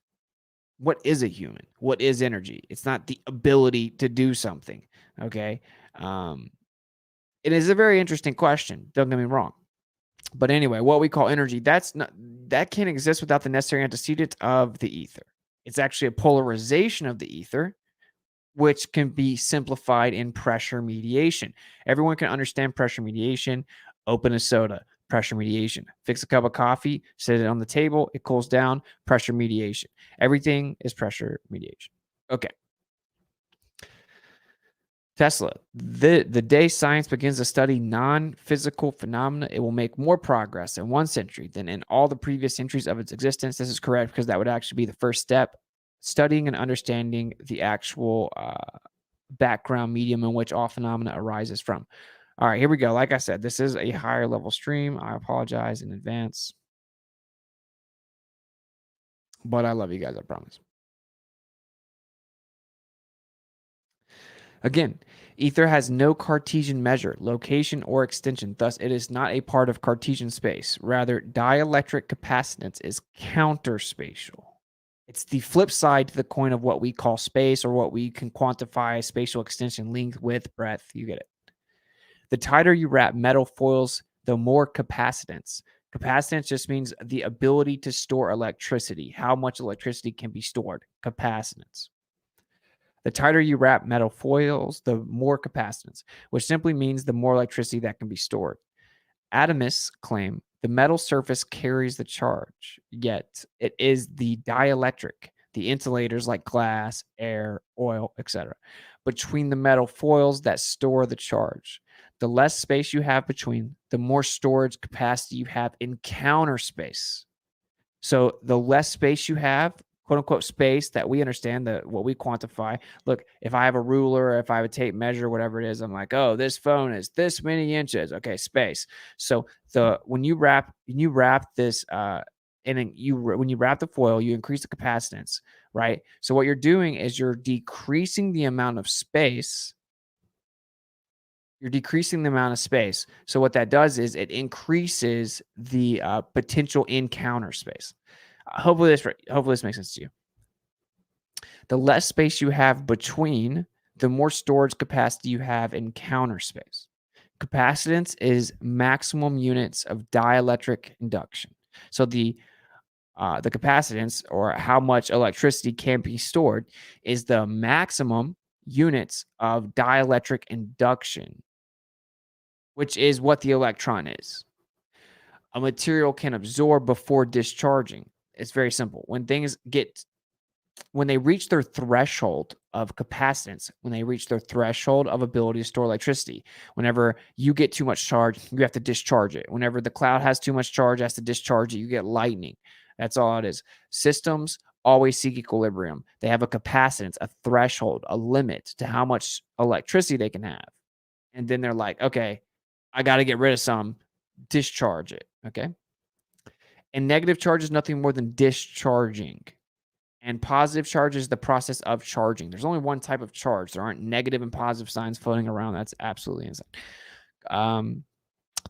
What is a human? What is energy? It's not the ability to do something. Okay. It is a very interesting question. Don't get me wrong. But anyway, what we call energy, that can't exist without the necessary antecedent of the ether. It's actually a polarization of the ether, which can be simplified in pressure mediation. Everyone can understand pressure mediation. Open a soda, pressure mediation. Fix a cup of coffee, set it on the table, it cools down, pressure mediation. Everything is pressure mediation. Okay. Tesla, the day science begins to study non-physical phenomena, it will make more progress in 1 century than in all the previous centuries of its existence. This is correct because that would actually be the first step, studying and understanding the actual background medium in which all phenomena arises from. All right, here we go. Like I said, this is a higher level stream. I apologize in advance, but I love you guys, I promise. Again, ether has no Cartesian measure, location, or extension. Thus, it is not a part of Cartesian space. Rather, dielectric capacitance is counterspatial. It's the flip side to the coin of what we call space, or what we can quantify spatial extension, length, width, breadth. You get it. The tighter you wrap metal foils, the more capacitance. Capacitance just means the ability to store electricity. How much electricity can be stored? Capacitance. The tighter you wrap metal foils, the more capacitance, which simply means the more electricity that can be stored. Atomists claim the metal surface carries the charge, yet it is the dielectric, the insulators like glass, air, oil, etc., between the metal foils that store the charge. The less space you have between, the more storage capacity you have in counter space. So the less space you have, quote unquote, space that we understand, that what we quantify. Look, if I have a ruler, if I have a tape measure, whatever it is, I'm like, oh, this phone is this many inches. Okay, space. So when you wrap this and then when you wrap the foil, you increase the capacitance, right? So what you're doing is you're decreasing the amount of space. You're decreasing the amount of space. So what that does is it increases the potential encounter space. Hopefully this makes sense to you. The less space you have between, the more storage capacity you have in counter space. Capacitance is maximum units of dielectric induction. So the capacitance, or how much electricity can be stored, is the maximum units of dielectric induction, which is what the electron is. A material can absorb before discharging. It's very simple. When they reach their threshold of capacitance, when they reach their threshold of ability to store electricity, whenever you get too much charge, you have to discharge it. Whenever the cloud has too much charge, it has to discharge it, you get lightning. That's all it is. Systems always seek equilibrium. They have a capacitance, a threshold, a limit to how much electricity they can have. And then they're like, okay, I got to get rid of some, discharge it. Okay. And negative charge is nothing more than discharging. And positive charge is the process of charging. There's only one type of charge. There aren't negative and positive signs floating around. That's absolutely insane.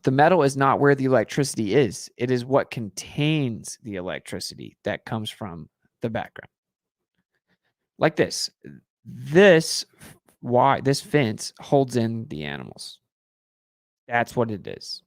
The metal is not where the electricity is. It is what contains the electricity that comes from the background. Like this. This fence holds in the animals. That's what it is.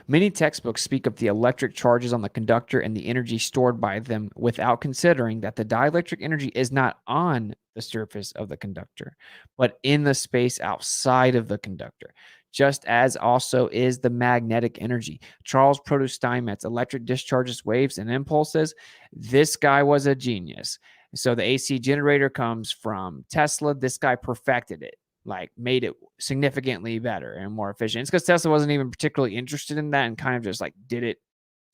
Many textbooks speak of the electric charges on the conductor and the energy stored by them without considering that the dielectric energy is not on the surface of the conductor, but in the space outside of the conductor, just as also is the magnetic energy. Charles Produce Steinmetz, electric discharges waves and impulses. This guy was a genius. So the AC generator comes from Tesla. This guy perfected it. Like made it significantly better and more efficient. It's because Tesla wasn't even particularly interested in that and kind of just like did it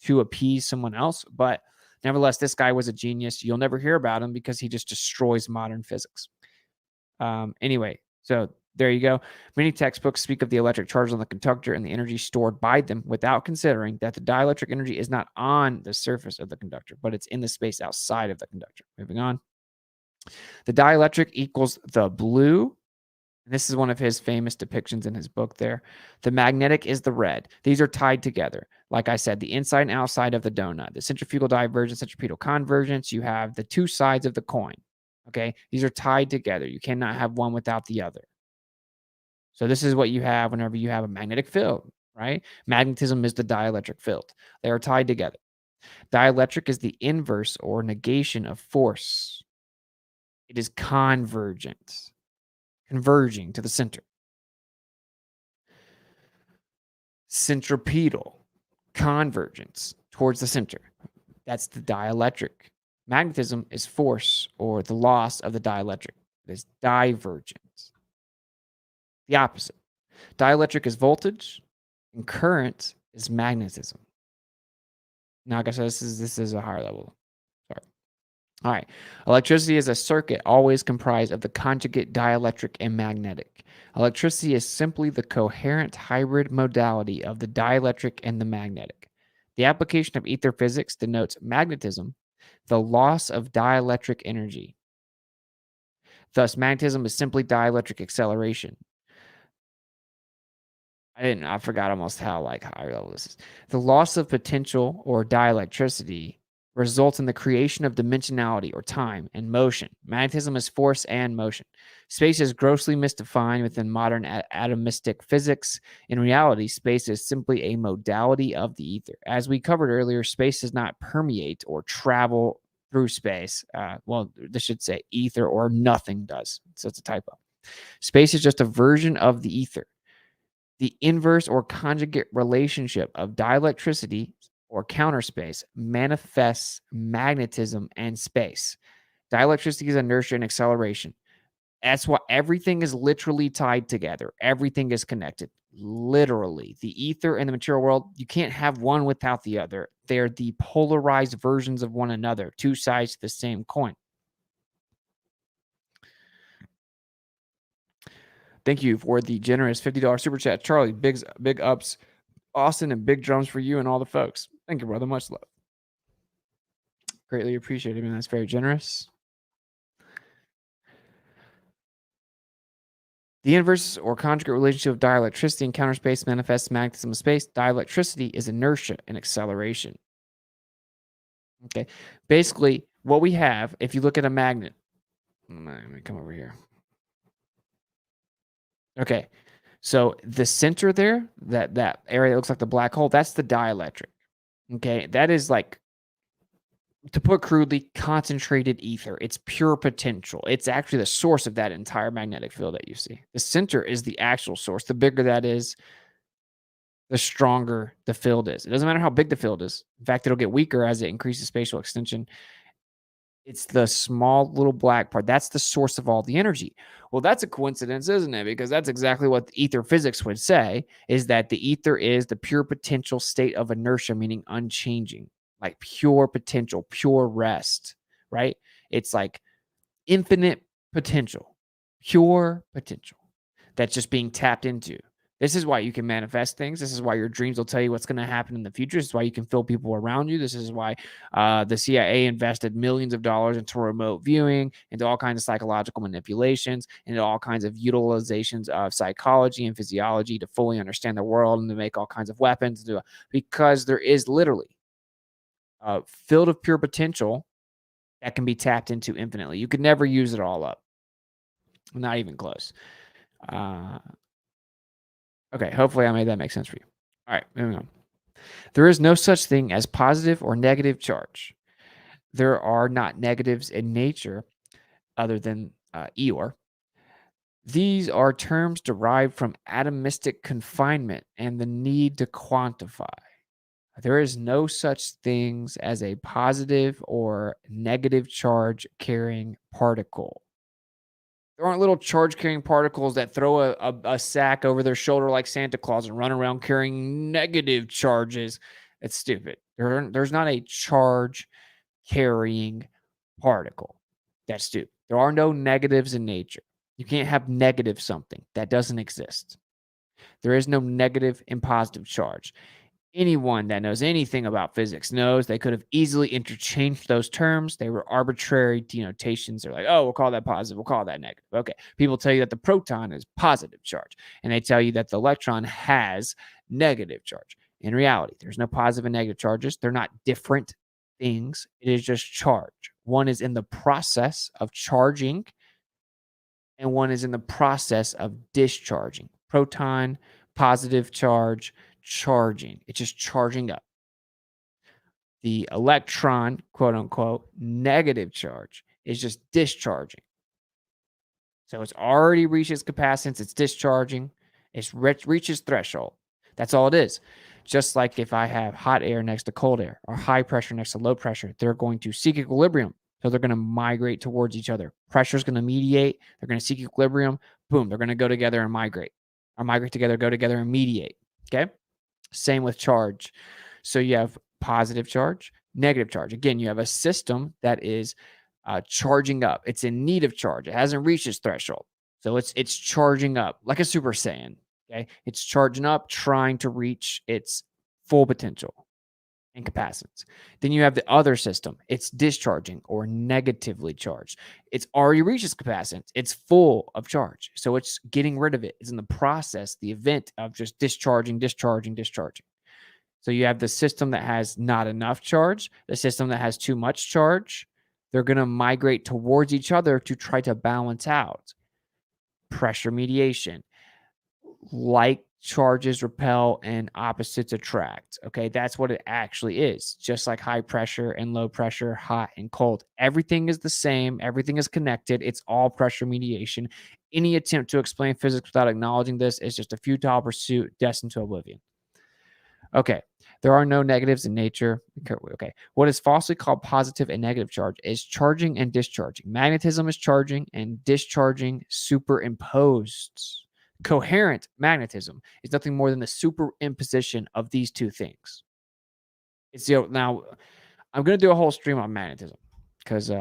to appease someone else. But nevertheless, this guy was a genius. You'll never hear about him because he just destroys modern physics. Anyway, so there you go. Many textbooks speak of the electric charge on the conductor and the energy stored by them without considering that the dielectric energy is not on the surface of the conductor, but it's in the space outside of the conductor. Moving on. The dielectric equals the blue. This is one of his famous depictions in his book there. The magnetic is the red. These are tied together. Like I said, the inside and outside of the donut. The centrifugal divergence, centripetal convergence. You have the two sides of the coin. Okay? These are tied together. You cannot have one without the other. So this is what you have whenever you have a magnetic field, right? Magnetism is the dielectric field. They are tied together. Dielectric is the inverse or negation of force. It is convergent. Converging to the center. Centripetal convergence towards the center. That's the dielectric. Magnetism is force or the loss of the dielectric. It is divergence. The opposite. Dielectric is voltage and current is magnetism. Now, like I said, this is a higher level. Sorry. All right. Electricity is a circuit always comprised of the conjugate dielectric and magnetic. Electricity is simply the coherent hybrid modality of the dielectric and the magnetic. The application of ether physics denotes magnetism, the loss of dielectric energy. Thus, magnetism is simply dielectric acceleration. I forgot almost how higher level this is. The loss of potential or dielectricity results in the creation of dimensionality or time and motion. Magnetism is force and motion. Space is grossly misdefined within modern atomistic physics. In reality, space is simply a modality of the ether. As we covered earlier, space does not permeate or travel through space. This should say ether or nothing does. So it's a typo. Space is just a version of the ether. The inverse or conjugate relationship of dielectricity or counter space manifests magnetism and space. Dielectricity is inertia and acceleration. That's why everything is literally tied together. Everything is connected. Literally. The ether and the material world, you can't have one without the other. They're the polarized versions of one another, two sides to the same coin. Thank you for the generous $50 super chat. Charlie, big ups. Austin, and big drums for you and all the folks. Thank you, brother. Much love. Greatly appreciated, man. That's very generous. The inverse or conjugate relationship of dielectricity and counter space manifests magnetism of space. Dielectricity is inertia and acceleration. Okay. Basically, what we have, if you look at a magnet, let me come over here. Okay. So the center there, that area that looks like the black hole, that's the dielectric. Okay, that is like, to put crudely, concentrated ether. It's pure potential. It's actually the source of that entire magnetic field that you see. The center is the actual source. The bigger that is, the stronger the field is. It doesn't matter how big the field is. In fact, it'll get weaker as it increases spatial extension. It's the small little black part. That's the source of all the energy. Well, that's a coincidence, isn't it? Because that's exactly what ether physics would say, is that the ether is the pure potential state of inertia, meaning unchanging, like pure potential, pure rest, right? It's like infinite potential, pure potential that's just being tapped into. This is why you can manifest things. This is why your dreams will tell you what's going to happen in the future. This is why you can feel people around you. This is why the CIA invested millions of dollars into remote viewing, into all kinds of psychological manipulations, into all kinds of utilizations of psychology and physiology to fully understand the world and to make all kinds of weapons. Because there is literally a field of pure potential that can be tapped into infinitely. You could never use it all up. Not even close. Okay, hopefully I made that make sense for you. All right, moving on. There is no such thing as positive or negative charge. There are not negatives in nature other than Eeyore. These are terms derived from atomistic confinement and the need to quantify. There is no such things as a positive or negative charge carrying particle. There aren't little charge carrying particles that throw a sack over their shoulder like Santa Claus and run around carrying negative charges. It's stupid. There's not a charge carrying particle. That's stupid. There are no negatives in nature. You can't have negative something. That doesn't exist. There is no negative and positive charge. Anyone that knows anything about physics knows they could have easily interchanged those terms. They were arbitrary denotations. They're like, oh, we'll call that positive, we'll call that negative. Okay. People tell you that the proton is positive charge, and they tell you that the electron has negative charge. In reality, there's no positive and negative charges. They're not different things. It is just charge. One is in the process of charging, and one is in the process of discharging. Proton, positive charge, charging. It's just charging up. The electron, quote unquote, negative charge is just discharging. So it's already reached its capacitance. It's discharging. It's reaches threshold. That's all it is. Just like if I have hot air next to cold air or high pressure next to low pressure, they're going to seek equilibrium. So they're going to migrate towards each other. Pressure is going to mediate. They're going to seek equilibrium. Boom. They're going to go together and migrate. Or migrate together, go together and mediate. Okay. Same with charge. So you have positive charge, negative charge. Again, you have a system that is charging up. It's in need of charge. It hasn't reached its threshold. So it's charging up like a Super Saiyan. Okay. It's charging up, trying to reach its full potential and capacitance. Then you have the other system. It's discharging or negatively charged. It's already reached its capacitance. It's full of charge. So it's getting rid of it. It's in the process, the event of just discharging. So you have the system that has not enough charge, the system that has too much charge. They're going to migrate towards each other to try to balance out. Pressure mediation. Like charges repel and opposites attract. Okay, that's what it actually is. Just like high pressure and low pressure, hot and cold. Everything is the same. Everything is connected. It's all pressure mediation. Any attempt to explain physics without acknowledging this is just a futile pursuit destined to oblivion. Okay, there are no negatives in nature. Okay, what is falsely called positive and negative charge is charging and discharging. Magnetism is charging and discharging superimposed. Coherent magnetism is nothing more than the superimposition of these two things. It's now I'm going to do a whole stream on magnetism because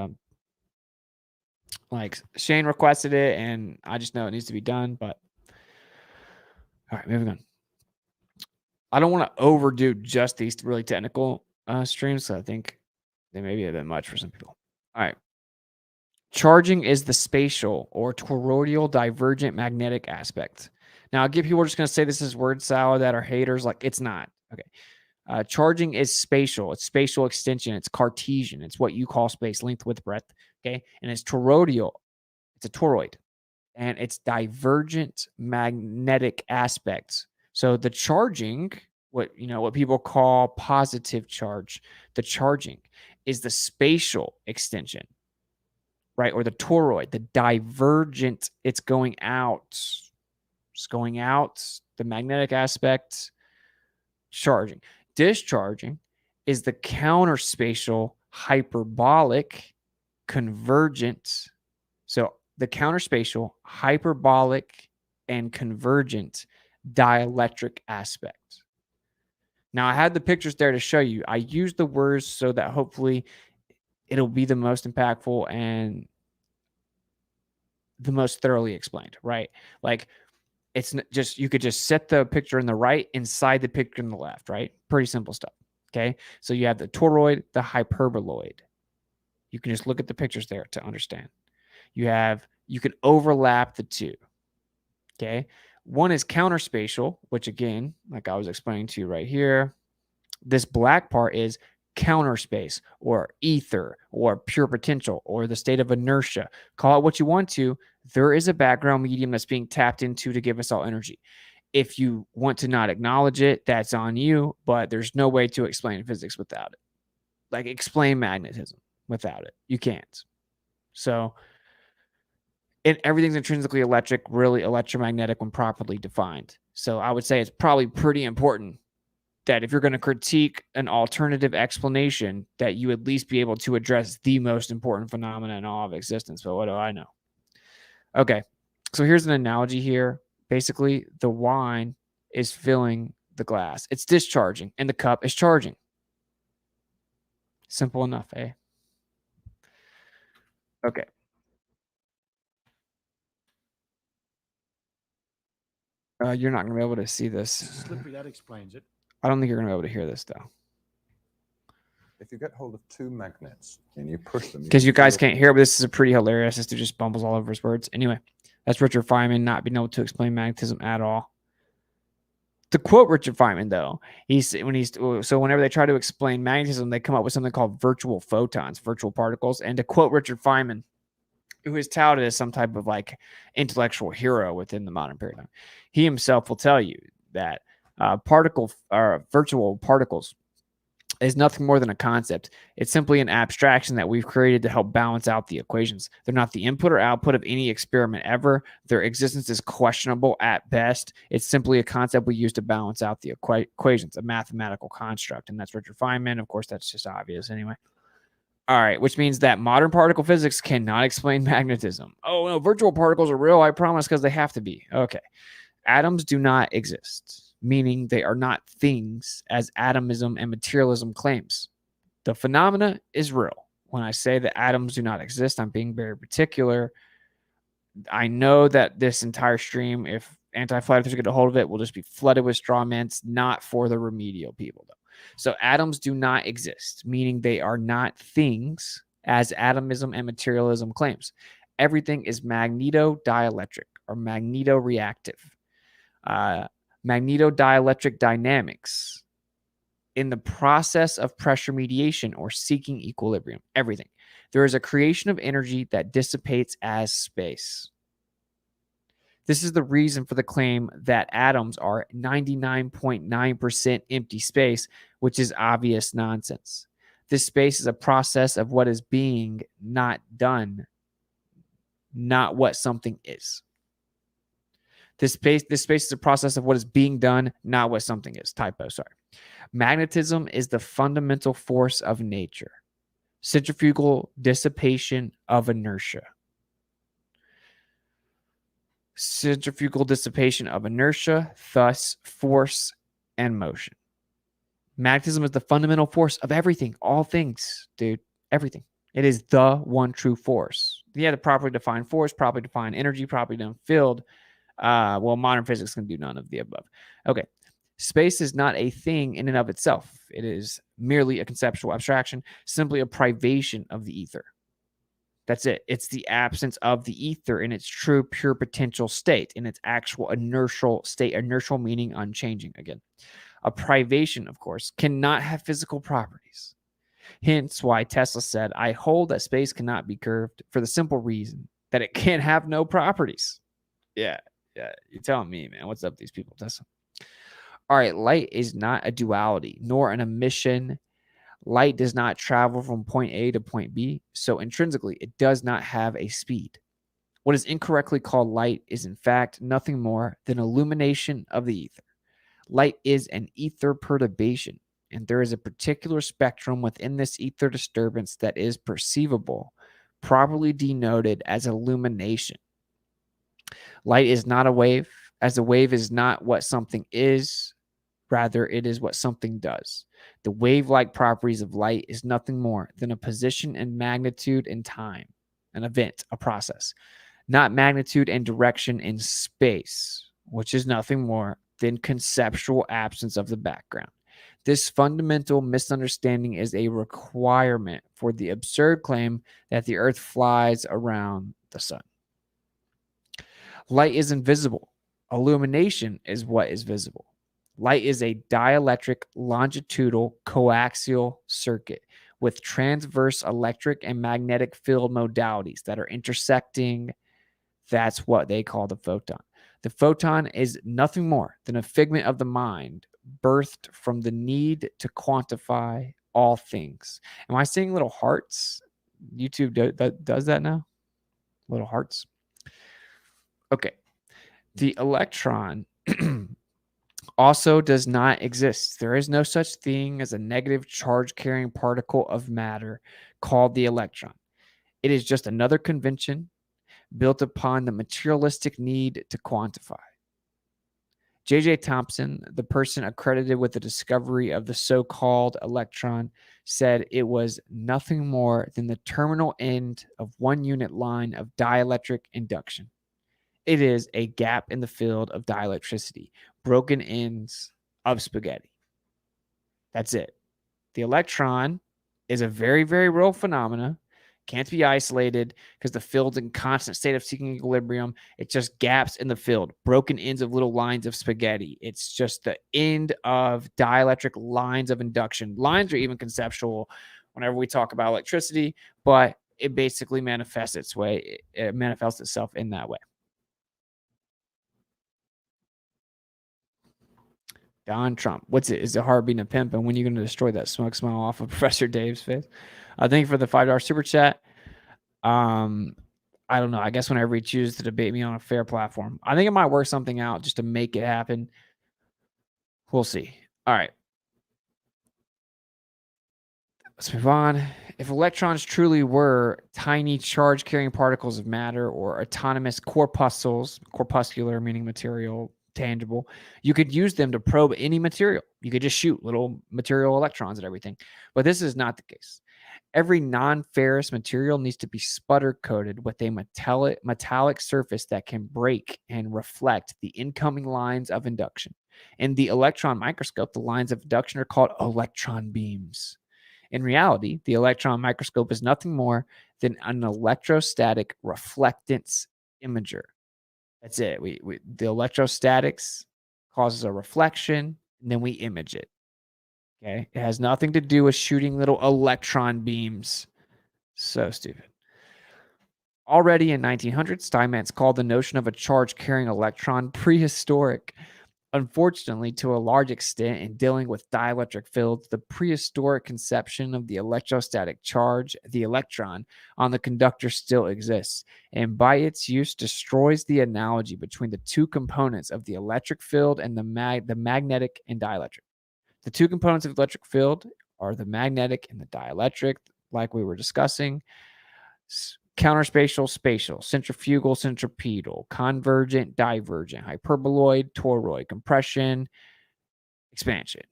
like Shane requested it and I just know it needs to be done. But all right, moving on. I don't want to overdo just these really technical streams. So I think they may be a bit much for some people. All right. Charging is the spatial or toroidal divergent magnetic aspect. Now, again, people are just going to say this is word salad that are haters. Like, it's not. Okay. Charging is spatial. It's spatial extension. It's Cartesian. It's what you call space, length, width, breadth. Okay. And it's toroidal. It's a toroid. and its divergent magnetic aspects. So the charging, what people call positive charge, the charging is the spatial extension, right? Or the toroid, the divergent, it's going out. It's going out, the magnetic aspect, charging. Discharging is the counterspatial hyperbolic convergent. So the counterspatial hyperbolic and convergent dielectric aspect. Now, I had the pictures there to show you. I used the words so that hopefully it'll be the most impactful and the most thoroughly explained, right? Like, it's just, you could just set the picture in the right inside the picture in the left, right? Pretty simple stuff. Okay. So you have the toroid, the hyperboloid. You can just look at the pictures there to understand. You can overlap the two. Okay. One is counterspatial, which again, like I was explaining to you right here, this black part is counter space or ether or pure potential or the state of inertia. Call it what you want to. There is a background medium that's being tapped into to give us all energy. If you want to not acknowledge it, that's on you, but there's no way to explain physics without it. Like, explain magnetism without it. You can't. So, and everything's intrinsically electric, really electromagnetic when properly defined. So I would say it's probably pretty important that if you're going to critique an alternative explanation, that you at least be able to address the most important phenomena in all of existence. But what do I know? Okay, so here's an analogy here. Basically, the wine is filling the glass. It's discharging, and the cup is charging. Simple enough, eh? Okay. You're not going to be able to see this. Slippery, that explains it. I don't think you're going to be able to hear this, though. If you get hold of two magnets and you push them... Because you guys can't hear, but this is a pretty hilarious. This dude just bumbles all over his words. Anyway, that's Richard Feynman not being able to explain magnetism at all. To quote Richard Feynman, though, whenever they try to explain magnetism, they come up with something called virtual photons, virtual particles. And to quote Richard Feynman, who is touted as some type of like intellectual hero within the modern paradigm, he himself will tell you that virtual particles is nothing more than a concept. It's simply an abstraction that we've created to help balance out the equations. They're not the input or output of any experiment ever. Their existence is questionable at best. It's simply a concept we use to balance out the equations, a mathematical construct. And that's Richard Feynman. Of course, that's just obvious anyway. All right, which means that modern particle physics cannot explain magnetism. Oh, no, virtual particles are real, I promise, because they have to be. Okay. Atoms do not exist, meaning they are not things as atomism and materialism claims. The phenomena is real. When I say that atoms do not exist, I'm being very particular. I know that this entire stream, if anti-flat earthers get a hold of it, will just be flooded with straw men, not for the remedial people, though. So atoms do not exist, meaning they are not things as atomism and materialism claims. Everything is magnetodielectric or magnetoreactive. Magnetodielectric dynamics in the process of pressure mediation or seeking equilibrium. Everything. There is a creation of energy that dissipates as space. This is the reason for the claim that atoms are 99.9% empty space, which is obvious nonsense. This space is a process of what is being, not done, not what something is. This space is a process of what is being done, not what something is. Typo, sorry. Magnetism is the fundamental force of nature. Centrifugal dissipation of inertia. Centrifugal dissipation of inertia, thus force and motion. Magnetism is the fundamental force of everything, all things, dude, everything. It is the one true force. You have to properly define force, properly define energy, properly define field. Well, modern physics can do none of the above. Okay. Space is not a thing in and of itself. It is merely a conceptual abstraction, simply a privation of the ether. That's it. It's the absence of the ether in its true pure potential state, in its actual inertial state, inertial meaning unchanging again. A privation, of course, cannot have physical properties. Hence why Tesla said, I hold that space cannot be curved for the simple reason that it can have no properties. Yeah. You're telling me, man. What's up with these people? All right. Light is not a duality nor an emission. Light does not travel from point A to point B. So intrinsically, it does not have a speed. What is incorrectly called light is, in fact, nothing more than illumination of the ether. Light is an ether perturbation, and there is a particular spectrum within this ether disturbance that is perceivable, properly denoted as illumination. Light is not a wave, as a wave is not what something is, rather, it is what something does. The wave-like properties of light is nothing more than a position and magnitude in time, an event, a process, not magnitude and direction in space, which is nothing more than conceptual absence of the background. This fundamental misunderstanding is a requirement for the absurd claim that the earth flies around the sun. Light is invisible. Illumination is what is visible. Light is a dielectric longitudinal coaxial circuit with transverse electric and magnetic field modalities that are intersecting. That's what they call the photon. The photon is nothing more than a figment of the mind, birthed from the need to quantify all things. Am I seeing little hearts? YouTube does that now? Little hearts? Okay. The electron also does not exist. There is no such thing as a negative charge carrying particle of matter called the electron. It is just another convention built upon the materialistic need to quantify. J.J. Thomson, the person accredited with the discovery of the so-called electron, said it was nothing more than the terminal end of one unit line of dielectric induction. It is a gap in the field of dielectricity, broken ends of spaghetti. That's it. The electron is a very, very real phenomena. Can't be isolated because the field's in constant state of seeking equilibrium. It's just gaps in the field, broken ends of little lines of spaghetti. It's just the end of dielectric lines of induction. Lines are even conceptual whenever we talk about electricity, but it basically manifests its way. It manifests itself in that way. Don Trump. What's it? Is it hard being a pimp? And when are you going to destroy that smug smile off of Professor Dave's face? Thank you for the $5 super chat. I don't know. I guess whenever he chooses to debate me on a fair platform, I think it might work something out just to make it happen. We'll see. All right. Let's move on. If electrons truly were tiny charge-carrying particles of matter or autonomous corpuscles, corpuscular meaning material, tangible, you could use them to probe any material. You could just shoot little material electrons at everything. But this is not the case. Every non-ferrous material needs to be sputter-coated with a metallic surface that can break and reflect the incoming lines of induction. In the electron microscope, the lines of induction are called electron beams. In reality, the electron microscope is nothing more than an electrostatic reflectance imager. That's it. The electrostatics causes a reflection, and then we image it. Okay. It has nothing to do with shooting little electron beams. So stupid. Already in 1900, Steinmetz called the notion of a charge-carrying electron prehistoric. Unfortunately, to a large extent, in dealing with dielectric fields, the prehistoric conception of the electrostatic charge, the electron, on the conductor still exists, and by its use destroys the analogy between the two components of the electric field and the magnetic and dielectric. The two components of the electric field are the magnetic and the dielectric, like we were discussing. Counterspatial, spatial, centrifugal, centripetal, convergent, divergent, hyperboloid, toroid, compression, expansion.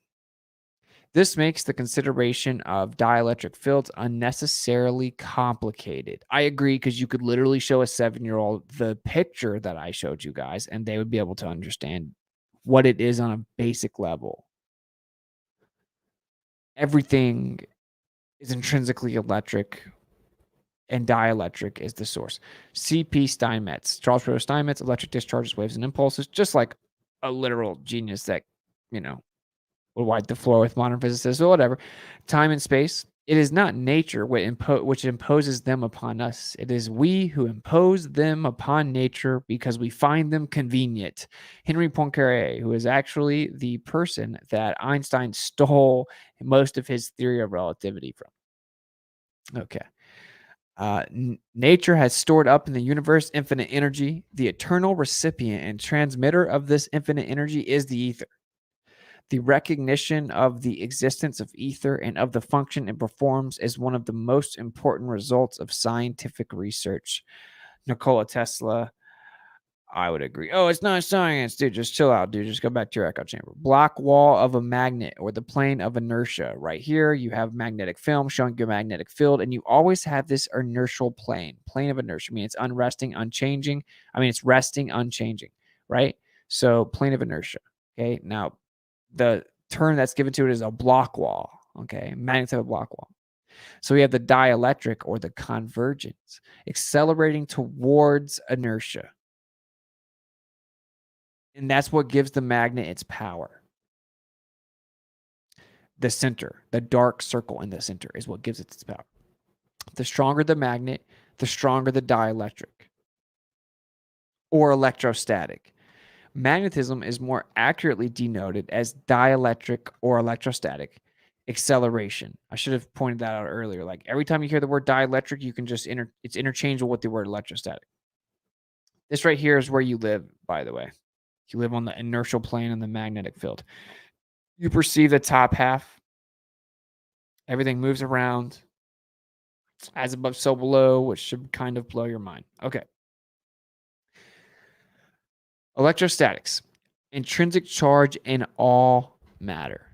This makes the consideration of dielectric fields unnecessarily complicated. I agree, because you could literally show a 7-year-old the picture that I showed you guys, and they would be able to understand what it is on a basic level. Everything is intrinsically electric, and dielectric is the source. C.P. Steinmetz, Charles Proto Steinmetz, electric discharges, waves, and impulses, just like a literal genius that, will wipe the floor with modern physicists or whatever. Time and space It is not nature which imposes them upon us. It is we who impose them upon nature because we find them convenient. Henry Poincaré, who is actually the person that Einstein stole most of his theory of relativity from. Okay. Nature has stored up in the universe infinite energy. The eternal recipient and transmitter of this infinite energy is the ether. The recognition of the existence of ether and of the function it performs is one of the most important results of scientific research. Nikola Tesla, I would agree. Oh, it's not science, dude. Just chill out, dude. Just go back to your echo chamber. Black wall of a magnet or the plane of inertia. Right here, you have magnetic film showing your magnetic field, and you always have this inertial plane of inertia. I mean, it's unresting, unchanging. I mean, it's resting, unchanging, right? So, plane of inertia. Okay. Now, the term that's given to it is a block wall. Okay. Magnetic of a block wall. So, we have the dielectric or the convergence, accelerating towards inertia. And that's what gives the magnet its power. The center, the dark circle in the center is what gives it its power. The stronger the magnet, the stronger the dielectric or electrostatic. Magnetism is more accurately denoted as dielectric or electrostatic acceleration. I should have pointed that out earlier. Like every time you hear the word dielectric, you can just it's interchangeable with the word electrostatic. This right here is where you live, by the way. You live on the inertial plane in the magnetic field. You perceive the top half. Everything moves around as above, so below, which should kind of blow your mind. Okay. Electrostatics, intrinsic charge in all matter.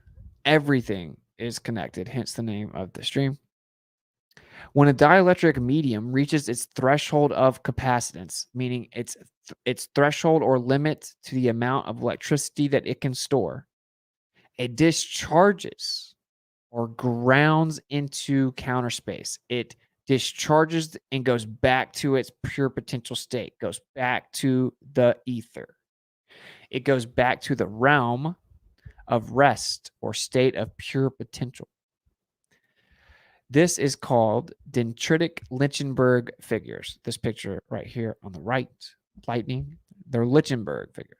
Everything is connected, hence the name of the stream. When a dielectric medium reaches its threshold of capacitance, meaning its threshold or limit to the amount of electricity that it can store, it discharges or grounds into counter space. It discharges and goes back to its pure potential state, goes back to the ether. It goes back to the realm of rest or state of pure potential. This is called dendritic Lichtenberg figures. This picture right here on the right, lightning, they're Lichtenberg figures.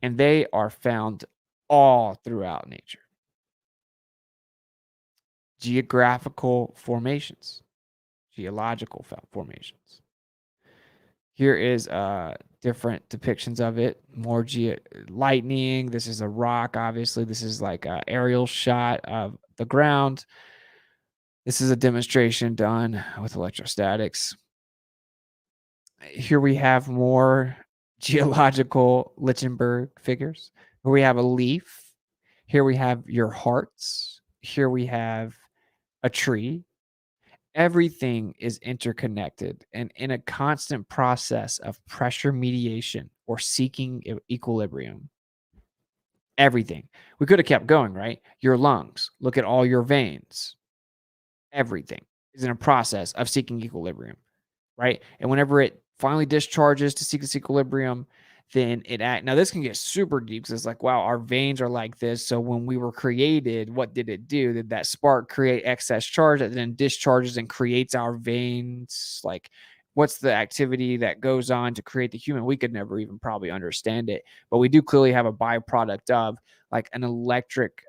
And they are found all throughout nature. Geographical formations, geological formations. Here is different depictions of it. More lightning. This is a rock, obviously. This is like an aerial shot of the ground. This is a demonstration done with electrostatics. Here we have more geological Lichtenberg figures. Here we have a leaf. Here we have your hearts. Here we have a tree. Everything is interconnected and in a constant process of pressure mediation or seeking equilibrium. Everything. We could have kept going, right? Your lungs, look at all your veins. Everything is in a process of seeking equilibrium, right? And whenever it finally discharges to seek this equilibrium, then now this can get super deep because it's like, wow, our veins are like this. So when we were created, what did it do? Did that spark create excess charge that then discharges and creates our veins? Like, what's the activity that goes on to create the human? We could never even probably understand it, but we do clearly have a byproduct of like an electric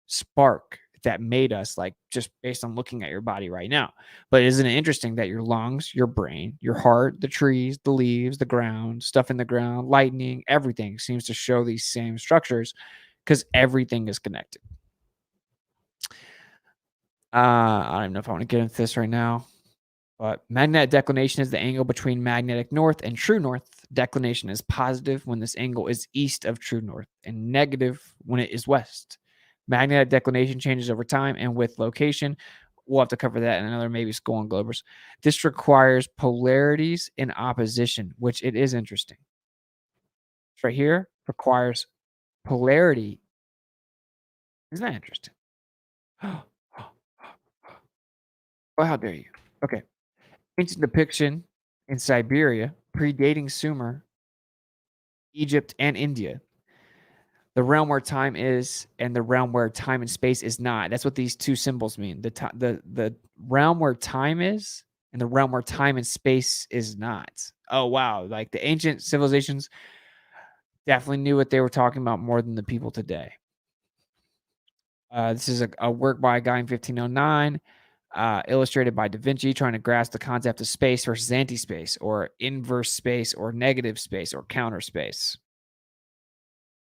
spark that made us, like just based on looking at your body right now. But isn't it interesting that your lungs, your brain, your heart, the trees, the leaves, the ground, stuff in the ground, lightning, everything seems to show these same structures because everything is connected. I don't even know if I want to get into this right now, but magnetic declination is the angle between magnetic north and true north. Declination is positive when this angle is east of true north and negative when it is west. Magnetic declination changes over time and with location. We'll have to cover that in another maybe school on Globers. This requires polarities in opposition, which it is interesting. This right here requires polarity. Isn't that interesting? Oh, how dare you? Okay. Ancient depiction in Siberia, predating Sumer, Egypt, and India. The realm where time is and the realm where time and space is not. That's what these two symbols mean. The realm where time is and the realm where time and space is not. Oh wow, like the ancient civilizations definitely knew what they were talking about more than the people today. This is a work by a guy in 1509, illustrated by Da Vinci, trying to grasp the concept of space versus anti-space, or inverse space, or negative space, or counter space.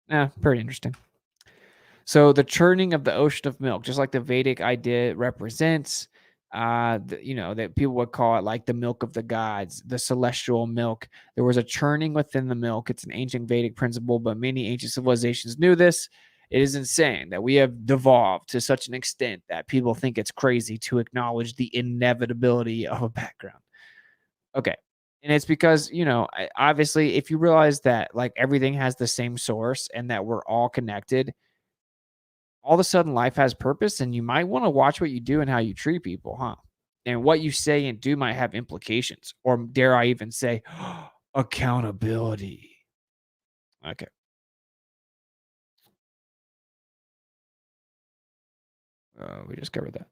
Yeah, pretty interesting. So the churning of the ocean of milk, just like the Vedic idea represents, that people would call it like the milk of the gods, the celestial milk. There was a churning within the milk. It's an ancient Vedic principle, but many ancient civilizations knew this. It is insane that we have devolved to such an extent that people think it's crazy to acknowledge the inevitability of a background. Okay. And it's because, obviously, if you realize that like everything has the same source and that we're all connected, all of a sudden life has purpose, and you might want to watch what you do and how you treat people, huh? And what you say and do might have implications, or dare I even say, accountability. Okay. We just covered that.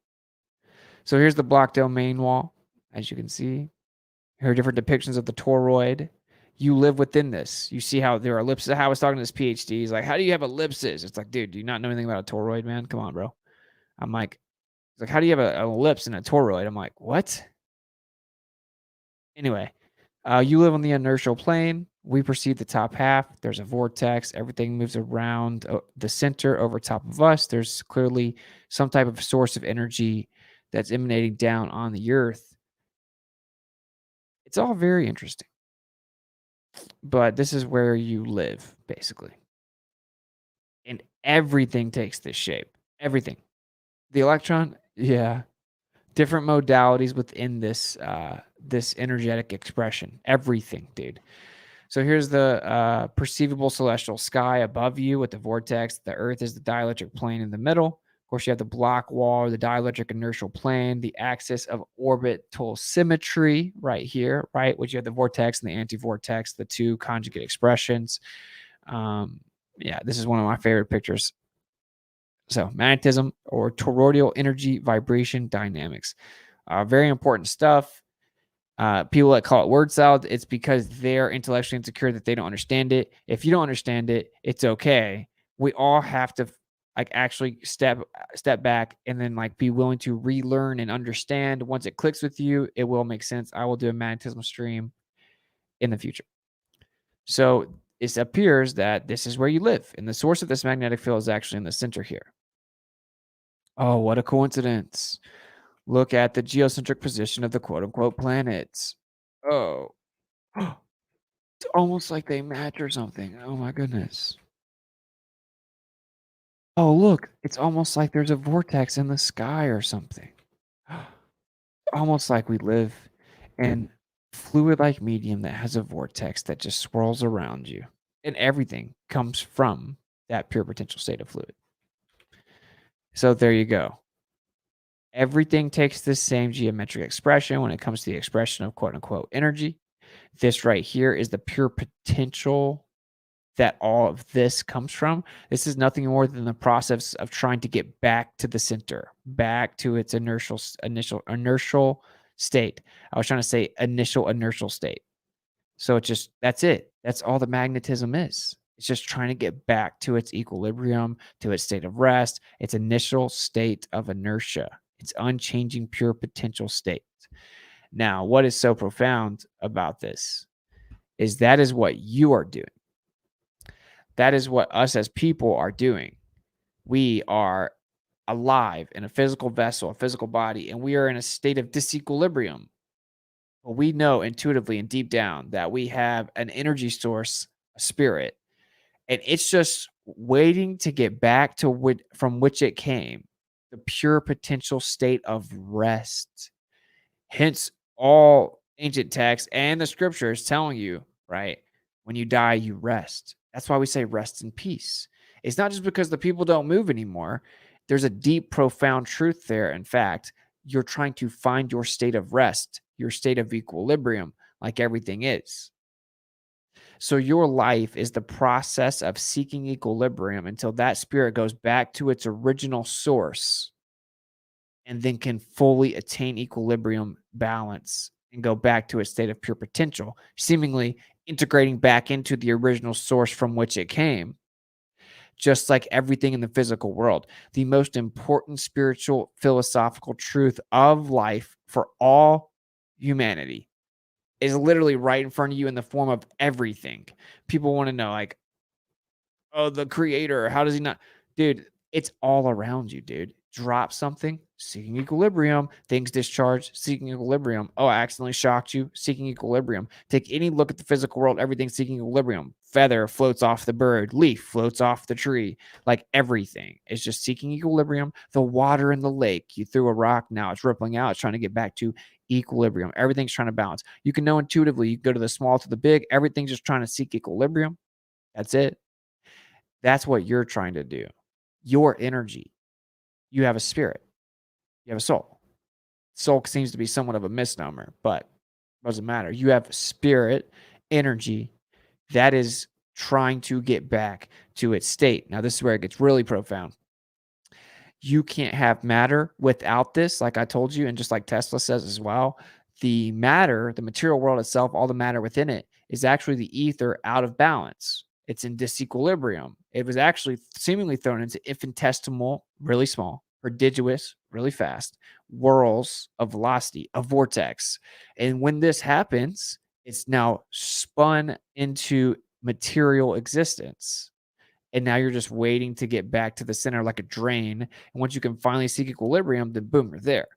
So here's the block domain wall. As you can see, here are different depictions of the toroid. You live within this. You see how there are ellipses. How I was talking to this PhD. He's like, how do you have ellipses? It's like, dude, do you not know anything about a toroid, man? Come on, bro. I'm like, it's like, how do you have an ellipse in a toroid? I'm like, what? Anyway, you live on the inertial plane. We perceive the top half. There's a vortex. Everything moves around the center over top of us. There's clearly some type of source of energy that's emanating down on the earth. It's all very interesting. But this is where you live, basically. And everything takes this shape. Everything. The electron, yeah. Different modalities within this this energetic expression. Everything, dude. So here's the perceivable celestial sky above you with the vortex. The Earth is the dielectric plane in the middle. Of course, you have the block wall, the dielectric inertial plane, the axis of orbital symmetry right here, right? Which you have the vortex and the anti-vortex, the two conjugate expressions. Yeah, this is one of my favorite pictures. So magnetism or toroidal energy vibration dynamics. Very important stuff. People that call it word salad, it's because they're intellectually insecure that they don't understand it. If you don't understand it, it's okay. We all have to like actually step back and then like be willing to relearn and understand. Once it clicks with you, it will make sense. I will do a magnetism stream in the future. So it appears that this is where you live, and the source of this magnetic field is actually in the center here. Oh, what a coincidence. Look at the geocentric position of the quote unquote planets. Oh, it's almost like they match or something. Oh my goodness. Oh, look, it's almost like there's a vortex in the sky or something. Almost like we live in fluid like medium that has a vortex that just swirls around you. And everything comes from that pure potential state of fluid. So there you go. Everything takes this same geometric expression when it comes to the expression of quote unquote energy. This right here is the pure potential that all of this comes from. This is nothing more than the process of trying to get back to the center, back to its initial state. I was trying to say initial inertial state. So it's just, that's it. That's all the magnetism is. It's just trying to get back to its equilibrium, to its state of rest, its initial state of inertia, its unchanging pure potential state. Now, what is so profound about this is that is what you are doing. That is what us as people are doing. We are alive in a physical vessel, a physical body, and we are in a state of disequilibrium. Well, we know intuitively and deep down that we have an energy source, a spirit, and it's just waiting to get back to from which it came, the pure potential state of rest. Hence, all ancient texts and the scriptures telling you, right? When you die, you rest. That's why we say rest in peace. It's not just because the people don't move anymore. There's a deep, profound truth there. In fact, you're trying to find your state of rest, your state of equilibrium, like everything is. So your life is the process of seeking equilibrium until that spirit goes back to its original source and then can fully attain equilibrium balance and go back to a state of pure potential, seemingly integrating back into the original source from which it came. Just like everything in the physical world, the most important spiritual philosophical truth of life for all humanity is literally right in front of you in the form of everything. People want to know, like, oh, the creator, how does he not? Dude, it's all around you, dude. Drop something, seeking equilibrium. Things discharge, seeking equilibrium. Oh, I accidentally shocked you, seeking equilibrium. Take any look at the physical world, everything seeking equilibrium. Feather floats off the bird, leaf floats off the tree. Like everything is just seeking equilibrium. The water in the lake, you threw a rock, now it's rippling out, it's trying to get back to equilibrium. Everything's trying to balance. You can know intuitively, you go to the small to the big, everything's just trying to seek equilibrium. That's it. That's what you're trying to do. Your energy. You have a spirit. You have a soul. Soul seems to be somewhat of a misnomer, but doesn't matter. You have spirit, energy that is trying to get back to its state. Now, this is where it gets really profound. You can't have matter without this, like I told you, and just like Tesla says as well. The matter, the material world itself, all the matter within it is actually the ether out of balance. It's in disequilibrium. It was actually seemingly thrown into infinitesimal, really small, prodigious, really fast whirls of velocity, a vortex. And when this happens, it's now spun into material existence. And now you're just waiting to get back to the center like a drain. And once you can finally seek equilibrium, then boom, you're there.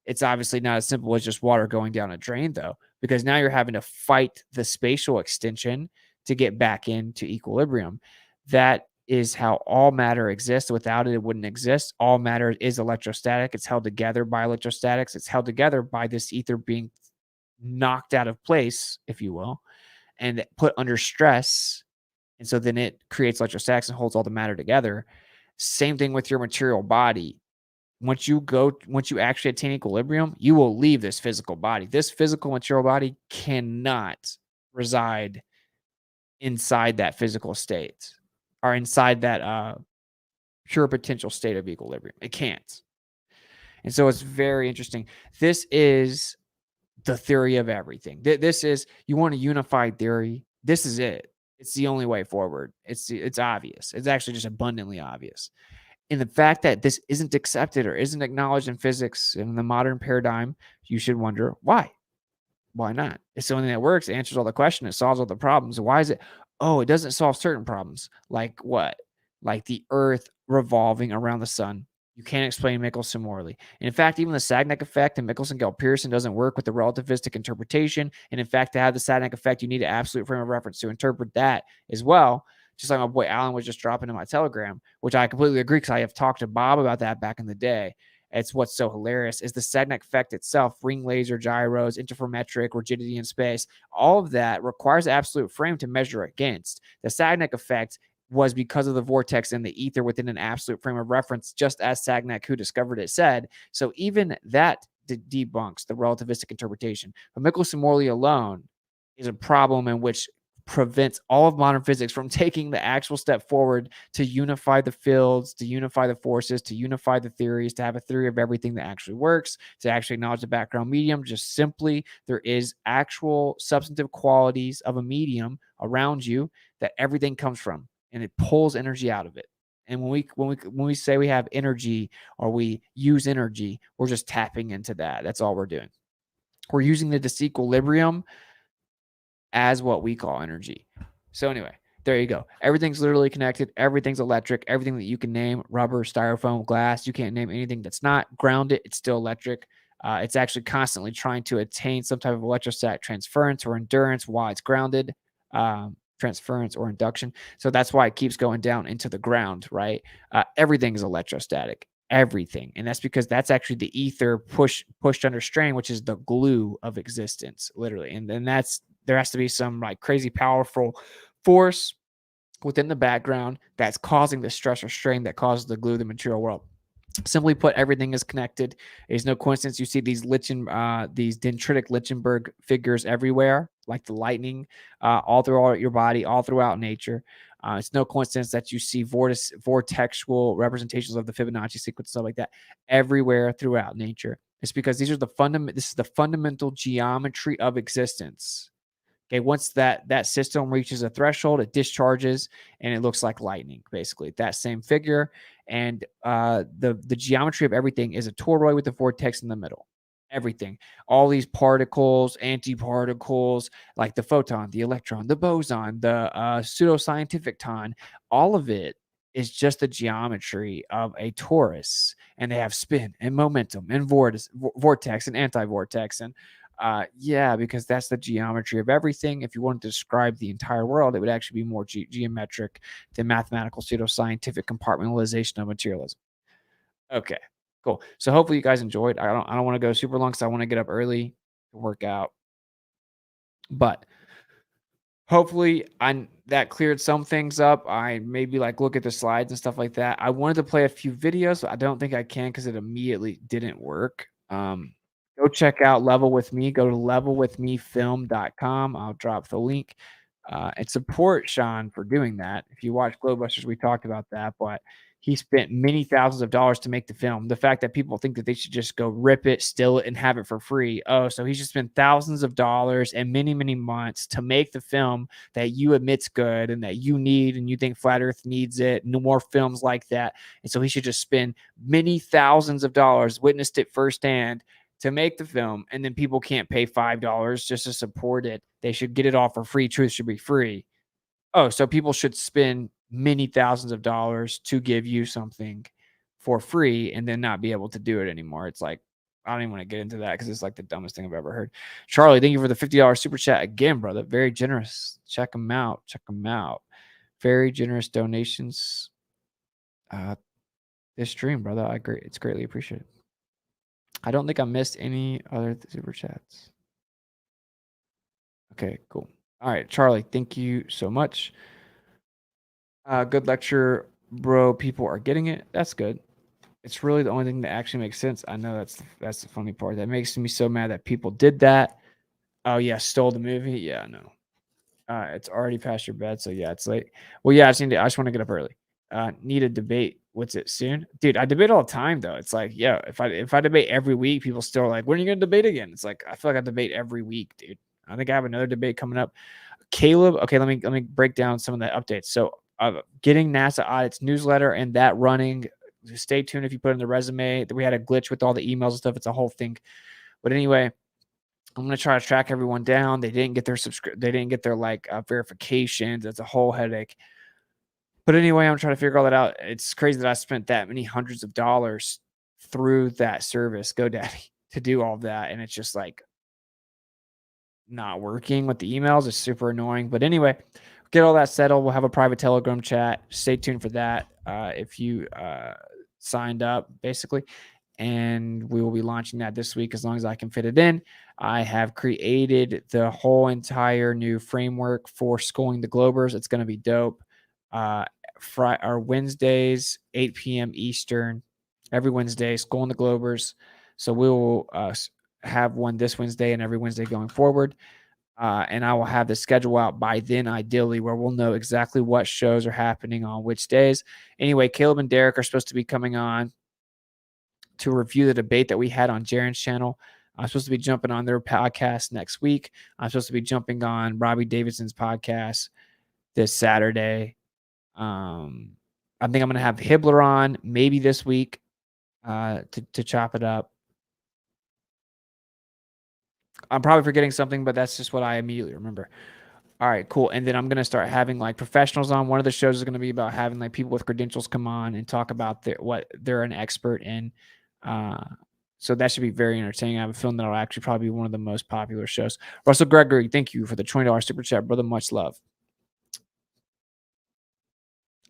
It's obviously not as simple as just water going down a drain, though, because now you're having to fight the spatial extension to get back into equilibrium. That is how all matter exists. Without it, it wouldn't exist. All matter is electrostatic. It's held together by electrostatics. It's held together by this ether being knocked out of place, if you will, and put under stress. And so then it creates electrostatics and holds all the matter together. Same thing with your material body. Once you actually attain equilibrium, you will leave this physical body. This physical material body cannot reside inside that physical state or inside that pure potential state of equilibrium. It can't. And so it's very interesting. This is the theory of everything. This is, you want a unified theory. This is it. It's the only way forward. It's obvious. It's actually just abundantly obvious. And the fact that this isn't accepted or isn't acknowledged in physics in the modern paradigm, you should wonder why. Why not? It's the only thing that works. It answers all the questions. It solves all the problems. Why is it? Oh, it doesn't solve certain problems. Like what? Like the Earth revolving around the sun. You can't explain Michelson-Morley. And in fact, even the Sagnac effect and Michelson-Gale-Pearson doesn't work with the relativistic interpretation. And in fact, to have the Sagnac effect, you need an absolute frame of reference to interpret that as well. Just like my boy Alan was just dropping in my Telegram, which I completely agree because I have talked to Bob about that back in the day. It's what's so hilarious is the Sagnac effect itself, ring laser gyros, interferometric, rigidity in space, all of that requires absolute frame to measure against. The Sagnac effect was because of the vortex and the ether within an absolute frame of reference, just as Sagnac, who discovered it, said. So even that debunks the relativistic interpretation. But Michelson-Morley alone is a problem in which prevents all of modern physics from taking the actual step forward to unify the fields, to unify the forces, to unify the theories, to have a theory of everything that actually works, to actually acknowledge the background medium. Just simply, there is actual substantive qualities of a medium around you that everything comes from, and it pulls energy out of it. And when we say we have energy or we use energy, we're just tapping into that. That's all we're doing. We're using the disequilibrium as what we call energy. So anyway, there you go. Everything's literally connected. Everything's electric. Everything that you can name, rubber, styrofoam, glass, you can't name anything that's not grounded. It's still electric. It's actually constantly trying to attain some type of electrostatic transference or endurance while it's grounded, transference or induction. So that's why it keeps going down into the ground, right? Everything is electrostatic. Everything. And that's because that's actually the ether pushed under strain, which is the glue of existence, literally. And then there has to be some like crazy powerful force within the background that's causing the stress or strain that causes the glue of the material world. Simply put, everything is connected. It's no coincidence you see these these dendritic Lichtenberg figures everywhere, like the lightning, all throughout your body, all throughout nature. It's no coincidence that you see vortexual representations of the Fibonacci sequence, stuff like that, everywhere throughout nature. It's because these are this is the fundamental geometry of existence. Okay, once that system reaches a threshold, it discharges and it looks like lightning, basically. That same figure. And the geometry of everything is a toroid with a vortex in the middle. Everything. All these particles, antiparticles, like the photon, the electron, the boson, the pseudoscientific ton, all of it is just the geometry of a torus. And they have spin and momentum and vortex and anti-vortex. And yeah, because that's the geometry of everything. If you wanted to describe the entire world, it would actually be more geometric than mathematical pseudoscientific compartmentalization of materialism. Okay, cool. So hopefully you guys enjoyed. I don't want to go super long because I want to get up early to work out. But hopefully that cleared some things up. I maybe like look at the slides and stuff like that. I wanted to play a few videos, but I don't think I can because it immediately didn't work. Go check out Level With Me. Go to levelwithmefilm.com. I'll drop the link. And support Sean for doing that. If you watch Glowbusters, we talked about that, but he spent many thousands of dollars to make the film. The fact that people think that they should just go rip it, still it, and have it for free. Oh, so he just spent thousands of dollars and many, many months to make the film that you admit's good and that you need, and you think Flat Earth needs it. No more films like that. And so he should just spend many thousands of dollars, witnessed it firsthand, to make the film, and then people can't pay $5 just to support it. They should get it all for free. Truth should be free. Oh, so people should spend many thousands of dollars to give you something for free and then not be able to do it anymore. It's like, I don't even want to get into that because it's like the dumbest thing I've ever heard. Charlie, thank you for the $50 super chat again, brother. Very generous. Check them out. Check them out. Very generous donations. This stream, brother. It's greatly appreciated. I don't think I missed any other super chats. Okay, cool. All right, Charlie, thank you so much. Good lecture, bro. People are getting it. That's good. It's really the only thing that actually makes sense. I know that's the funny part. That makes me so mad that people did that. Oh yeah, stole the movie. Yeah, no. It's already past your bed, so yeah, it's late. Well, yeah, I just want to get up early. Need a debate. What's it soon, dude? I debate all the time though. It's like, yeah, if I debate every week, people still are like, when are you gonna debate again? It's like I feel like I debate every week, dude. I think I have another debate coming up. Caleb, okay, let me break down some of the updates. So, getting NASA audits newsletter and that running. Stay tuned if you put in the resume. We had a glitch with all the emails and stuff. It's a whole thing. But anyway, I'm gonna try to track everyone down. They didn't get their They didn't get their verifications. It's a whole headache. But anyway, I'm trying to figure all that out. It's crazy that I spent that many hundreds of dollars through that service, GoDaddy, to do all that, and it's just like not working with the emails. It's super annoying. But anyway, get all that settled. We'll have a private Telegram chat. Stay tuned for that. If you signed up, basically. And we will be launching that this week as long as I can fit it in. I have created the whole entire new framework for schooling the Globers. It's going to be dope. Wednesdays, 8 p.m. Eastern, every Wednesday, schooling the Globers. So we will have one this Wednesday and every Wednesday going forward. And I will have the schedule out by then, ideally, where we'll know exactly what shows are happening on which days. Anyway, Caleb and Derek are supposed to be coming on to review the debate that we had on Jaren's channel. I'm supposed to be jumping on their podcast next week. I'm supposed to be jumping on Robbie Davidson's podcast this Saturday. I think I'm going to have Hibbler on maybe this week to chop it up. I'm probably forgetting something, but that's just what I immediately remember. All right, cool. And then I'm going to start having professionals on. One of the shows is going to be about having people with credentials come on and talk about what they're an expert in. So that should be very entertaining. I have a feeling that'll actually probably be one of the most popular shows. Russell Gregory, thank you for the $20 super chat, brother. Much love.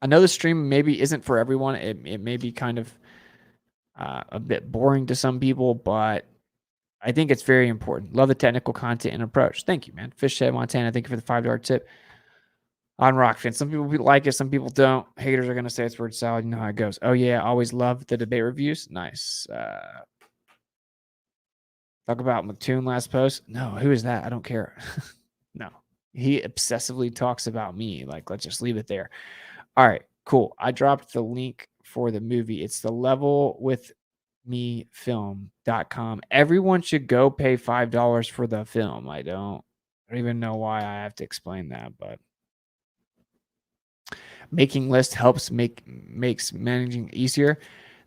I know the stream maybe isn't for everyone. It may be kind of a bit boring to some people, but I think it's very important. Love the technical content and approach. Thank you, man. Fishhead Montana, thank you for the $5 tip. On Rockfin. Some people like it, some people don't. Haters are gonna say it's word salad. You know how it goes. Oh yeah, always love the debate reviews. Nice. Talk about McToon last post. No, who is that? I don't care. No, he obsessively talks about me. Like, let's just leave it there. All right, cool. I dropped the link for the movie. It's the level with me film.com. Everyone should go pay $5 for the film. I don't even know why I have to explain that, but making lists helps makes managing easier.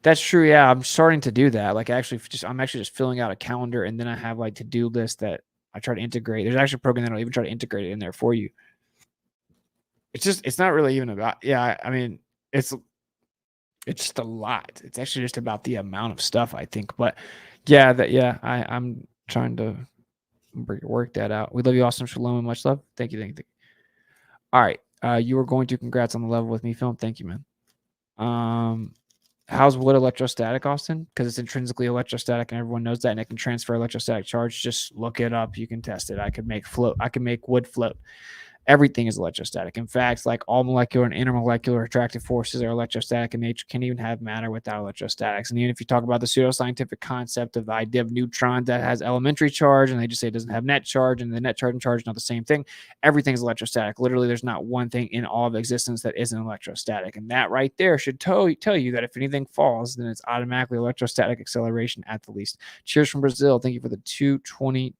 That's true. Yeah, I'm starting to do that. Like, I'm actually just filling out a calendar, and then I have like to-do lists that I try to integrate. There's actually a program that'll even try to integrate it in there for you. It's not really even about, yeah, I mean, it's just a lot. It's actually just about the amount of stuff, I think. But yeah, I'm trying to work that out. We love you, awesome, shalom, and much love. Thank you. All right. You were going to congrats on the level with me film. Thank you, man. How's wood electrostatic, Austin? Because it's intrinsically electrostatic, and everyone knows that, and it can transfer electrostatic charge. Just look it up. You can test it. I can make wood float. Everything is electrostatic. In fact, like all molecular and intermolecular attractive forces are electrostatic in nature, can even have matter without electrostatics. And even if you talk about the pseudoscientific concept of the idea of neutron that has elementary charge, and they just say it doesn't have net charge, and the net charge and charge is not the same thing, everything is electrostatic. Literally, there's not one thing in all of existence that isn't electrostatic. And that right there should tell you that if anything falls, then it's automatically electrostatic acceleration at the least. Cheers from Brazil. Thank you for the 220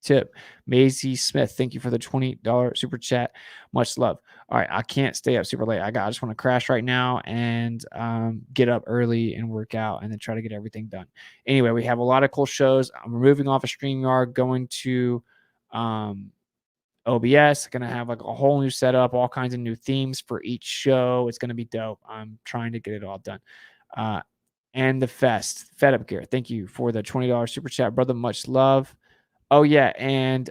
tip. Maisie Smith, thank you for the $20 super chat. Much love. All right, I can't stay up super late. I just want to crash right now and get up early and work out and then try to get everything done. Anyway, we have a lot of cool shows. I'm moving off of StreamYard, going to OBS. Going to have like a whole new setup, all kinds of new themes for each show. It's going to be dope. I'm trying to get it all done. And the Fed Up Gear, thank you for the $20 super chat, brother. Much love. Oh yeah,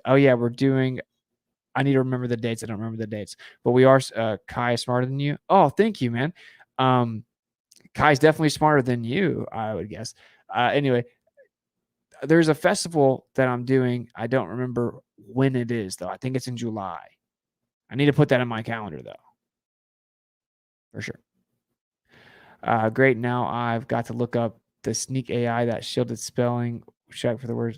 we're doing. I need to remember the dates. I don't remember the dates, but we are. Kai is smarter than you. Oh, thank you, man. Kai's definitely smarter than you, I would guess. Anyway, there's a festival that I'm doing. I don't remember when it is though. I think it's in July. I need to put that in my calendar though, for sure. Great. Now I've got to look up the Sneak AI that shielded spelling check for the words.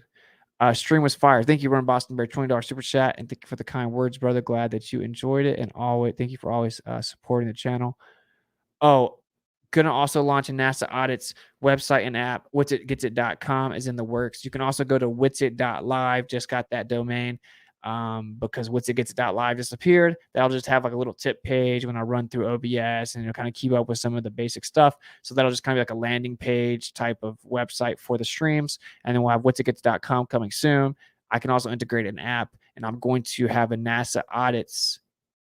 Stream was fire. Thank you, Run Boston Bear, $20 super chat, and thank you for the kind words, brother. Glad that you enjoyed it, and always thank you for always supporting the channel. Oh, gonna also launch a NASA audits website and app. WitsitGetsIt.com is in the works. You can also go to Witsit.live. Just got that domain because WitsitGetsIt.live just appeared. That'll just have like a little tip page when I run through OBS and kind of keep up with some of the basic stuff. So that'll just kind of be like a landing page type of website for the streams. And then we'll have WitsitGets.com coming soon. I can also integrate an app, and I'm going to have a NASA audits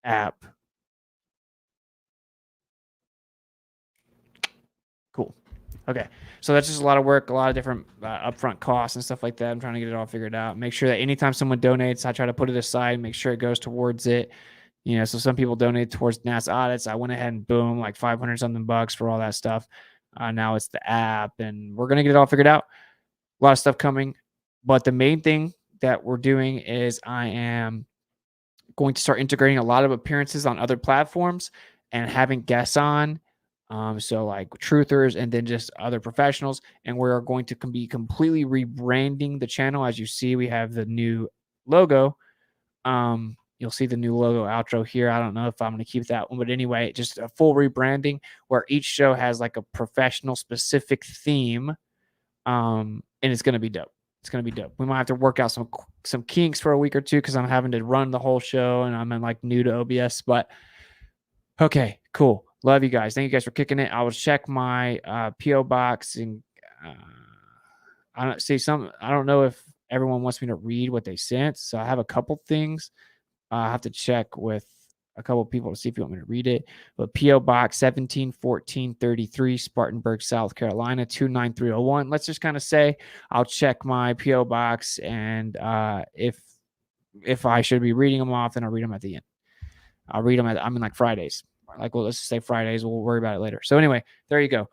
app. Cool. Okay. So that's just a lot of work, a lot of different upfront costs and stuff like that. I'm trying to get it all figured out. Make sure that anytime someone donates, I try to put it aside, make sure it goes towards it. So some people donate towards NASA audits. I went ahead and boom, like 500 something bucks for all that stuff. Now it's the app, and we're going to get it all figured out. A lot of stuff coming. But the main thing that we're doing is I am going to start integrating a lot of appearances on other platforms and having guests on. So like truthers and then just other professionals. And we're going to be completely rebranding the channel. As you see, we have the new logo. You'll see the new logo outro here. I don't know if I'm going to keep that one, but anyway, just a full rebranding where each show has like a professional specific theme. And it's going to be dope. It's going to be dope. We might have to work out some kinks for a week or two because I'm having to run the whole show and I'm like new to OBS, but okay, cool. Love you guys. Thank you guys for kicking it. I will check my PO box and I don't know if everyone wants me to read what they sent. So I have a couple things. I have to check with a couple people to see if you want me to read it. But PO Box 171433, Spartanburg, South Carolina 29301. Let's just kind of say I'll check my PO box, and if I should be reading them off, then I'll read them at the end. I'll read them like Fridays. Like, well, let's just say Fridays. We'll worry about it later. So anyway, there you go.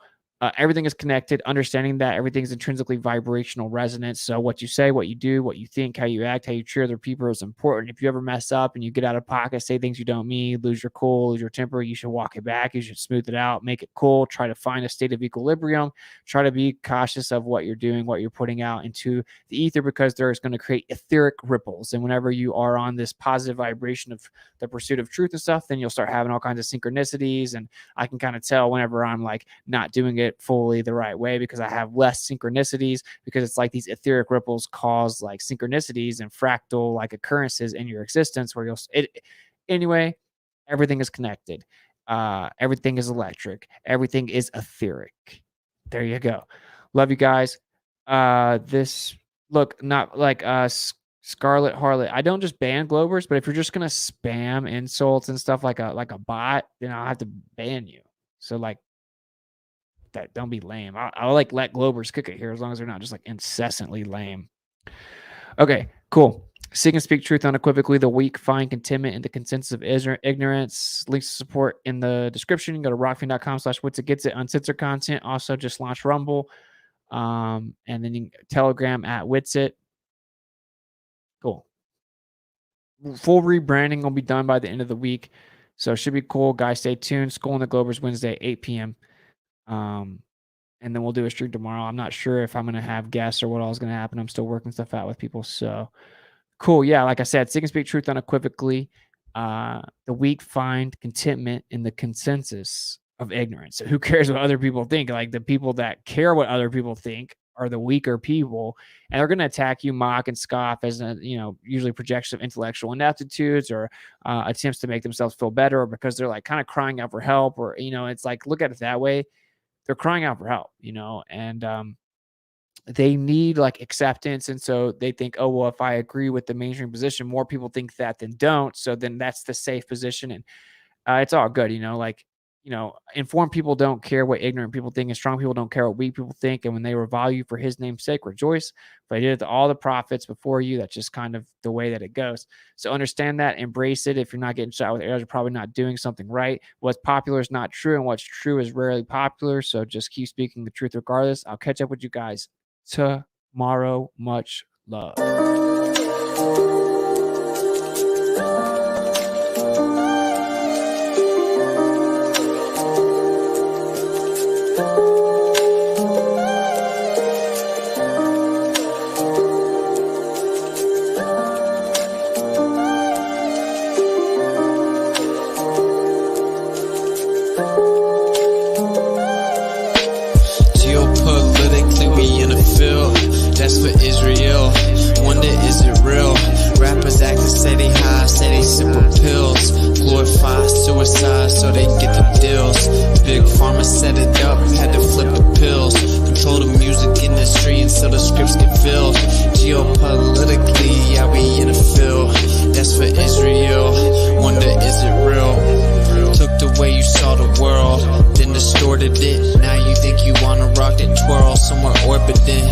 Everything is connected, understanding that everything is intrinsically vibrational resonance. So what you say, what you do, what you think, how you act, how you treat other people is important. If you ever mess up and you get out of pocket, say things you don't mean, lose your cool, lose your temper, you should walk it back. You should smooth it out, make it cool, try to find a state of equilibrium, try to be cautious of what you're doing, what you're putting out into the ether, because there's going to create etheric ripples. And whenever you are on this positive vibration of the pursuit of truth and stuff, then you'll start having all kinds of synchronicities. And I can kind of tell whenever I'm like not doing it fully the right way, because I have less synchronicities, because it's like these etheric ripples cause like synchronicities and fractal like occurrences in your existence where anyway, everything is connected. Everything is electric. Everything is etheric. There you go. Love you guys. This look not like Scarlet Harlot. I don't just ban Globers, but if you're just gonna spam insults and stuff like a bot, then I'll have to ban you. So like that, don't be lame. I'll like let Globers kick it here as long as they're not just like incessantly lame. Okay, cool. Seek and speak truth unequivocally. The weak find contentment in the consensus of ignorance. Links to support in the description. You can go to rockfin.com/WitsitGetsIt. Uncensored content. Also just launched Rumble. And then Telegram at Witsit. Cool. Full rebranding will be done by the end of the week. So it should be cool. Guys, stay tuned. School in the Globers Wednesday, 8 p.m. And then we'll do a stream tomorrow. I'm not sure if I'm going to have guests or what all is going to happen. I'm still working stuff out with people. So cool. Yeah, like I said, seek and speak truth unequivocally. The weak find contentment in the consensus of ignorance. So who cares what other people think? Like the people that care what other people think are the weaker people, and they're going to attack you, mock and scoff as usually projection of intellectual ineptitudes or attempts to make themselves feel better, or because they're like kind of crying out for help, or it's like, look at it that way. They're crying out for help, and they need like acceptance. And so they think, oh, well, if I agree with the mainstream position, more people think that than don't. So then that's the safe position. And it's all good, informed people don't care what ignorant people think, and strong people don't care what weak people think. And when they revile you for his name's sake, rejoice. But I did it to all the prophets before you. That's just kind of the way that it goes. So understand that, embrace it. If you're not getting shot with arrows, you're probably not doing something right. What's popular is not true, and what's true is rarely popular. So just keep speaking the truth regardless. I'll catch up with you guys tomorrow. Much love. That's for Israel. Wonder, is it real? Rappers acting say they high, say they simple pills. Glorify suicide so they get the deals. Big pharma set it up, had to flip the pills. Control the music industry until the scripts get filled. Geopolitically, yeah, we in the field. That's for Israel. Wonder, is it real? Took the way you saw the world, then distorted it. Now you think you wanna rock that twirl, somewhere orbiting.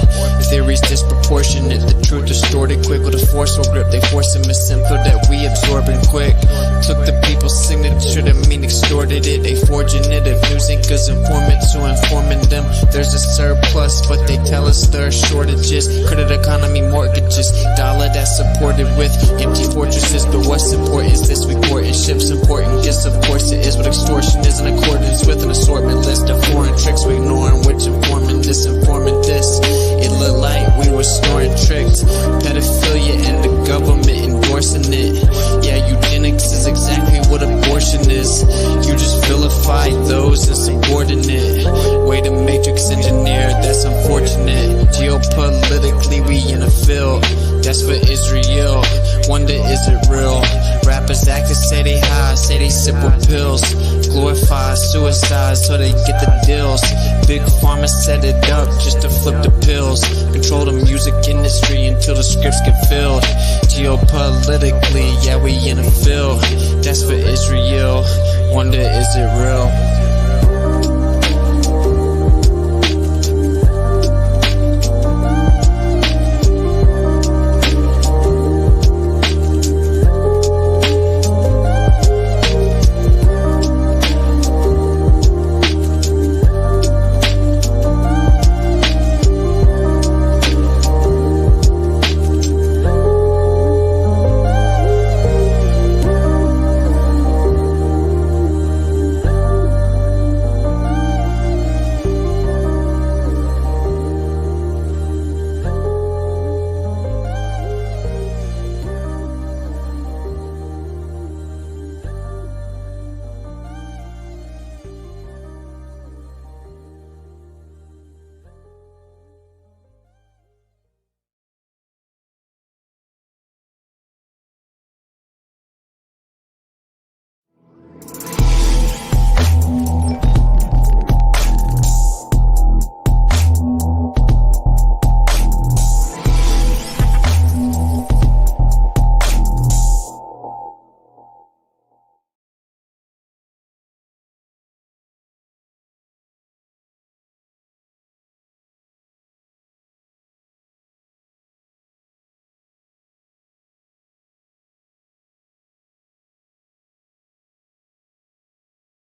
Theories disproportionate, the truth distorted quick with a forceful grip. They force a misinfo that we absorbing quick. Took the people's signature, that mean extorted it. They forging it, if news anchors informant to informing them. There's a surplus, but they tell us there are shortages. Credit economy mortgages, dollar that's supported with empty fortresses. But what's important is this, we porting ships important. Yes, of course it is, but extortion is in accordance with an assortment list of foreign tricks. We ignoring which informant this, informant this. It looked like we were snoring tricked. Pedophilia and the government endorsing it. Yeah, eugenics is exactly what abortion is. You just vilify those insubordinate. Way to matrix engineer, that's unfortunate. Geopolitically, we in a field. That's for Israel. Wonder, is it real? Rappers actors say they high, say they simple pills. Glorify suicide so they get the deals. Big pharma set it up just to flip the pills. Control the music industry until the scripts get filled. Geopolitically, yeah, we in a field. That's for Israel. Wonder, is it real?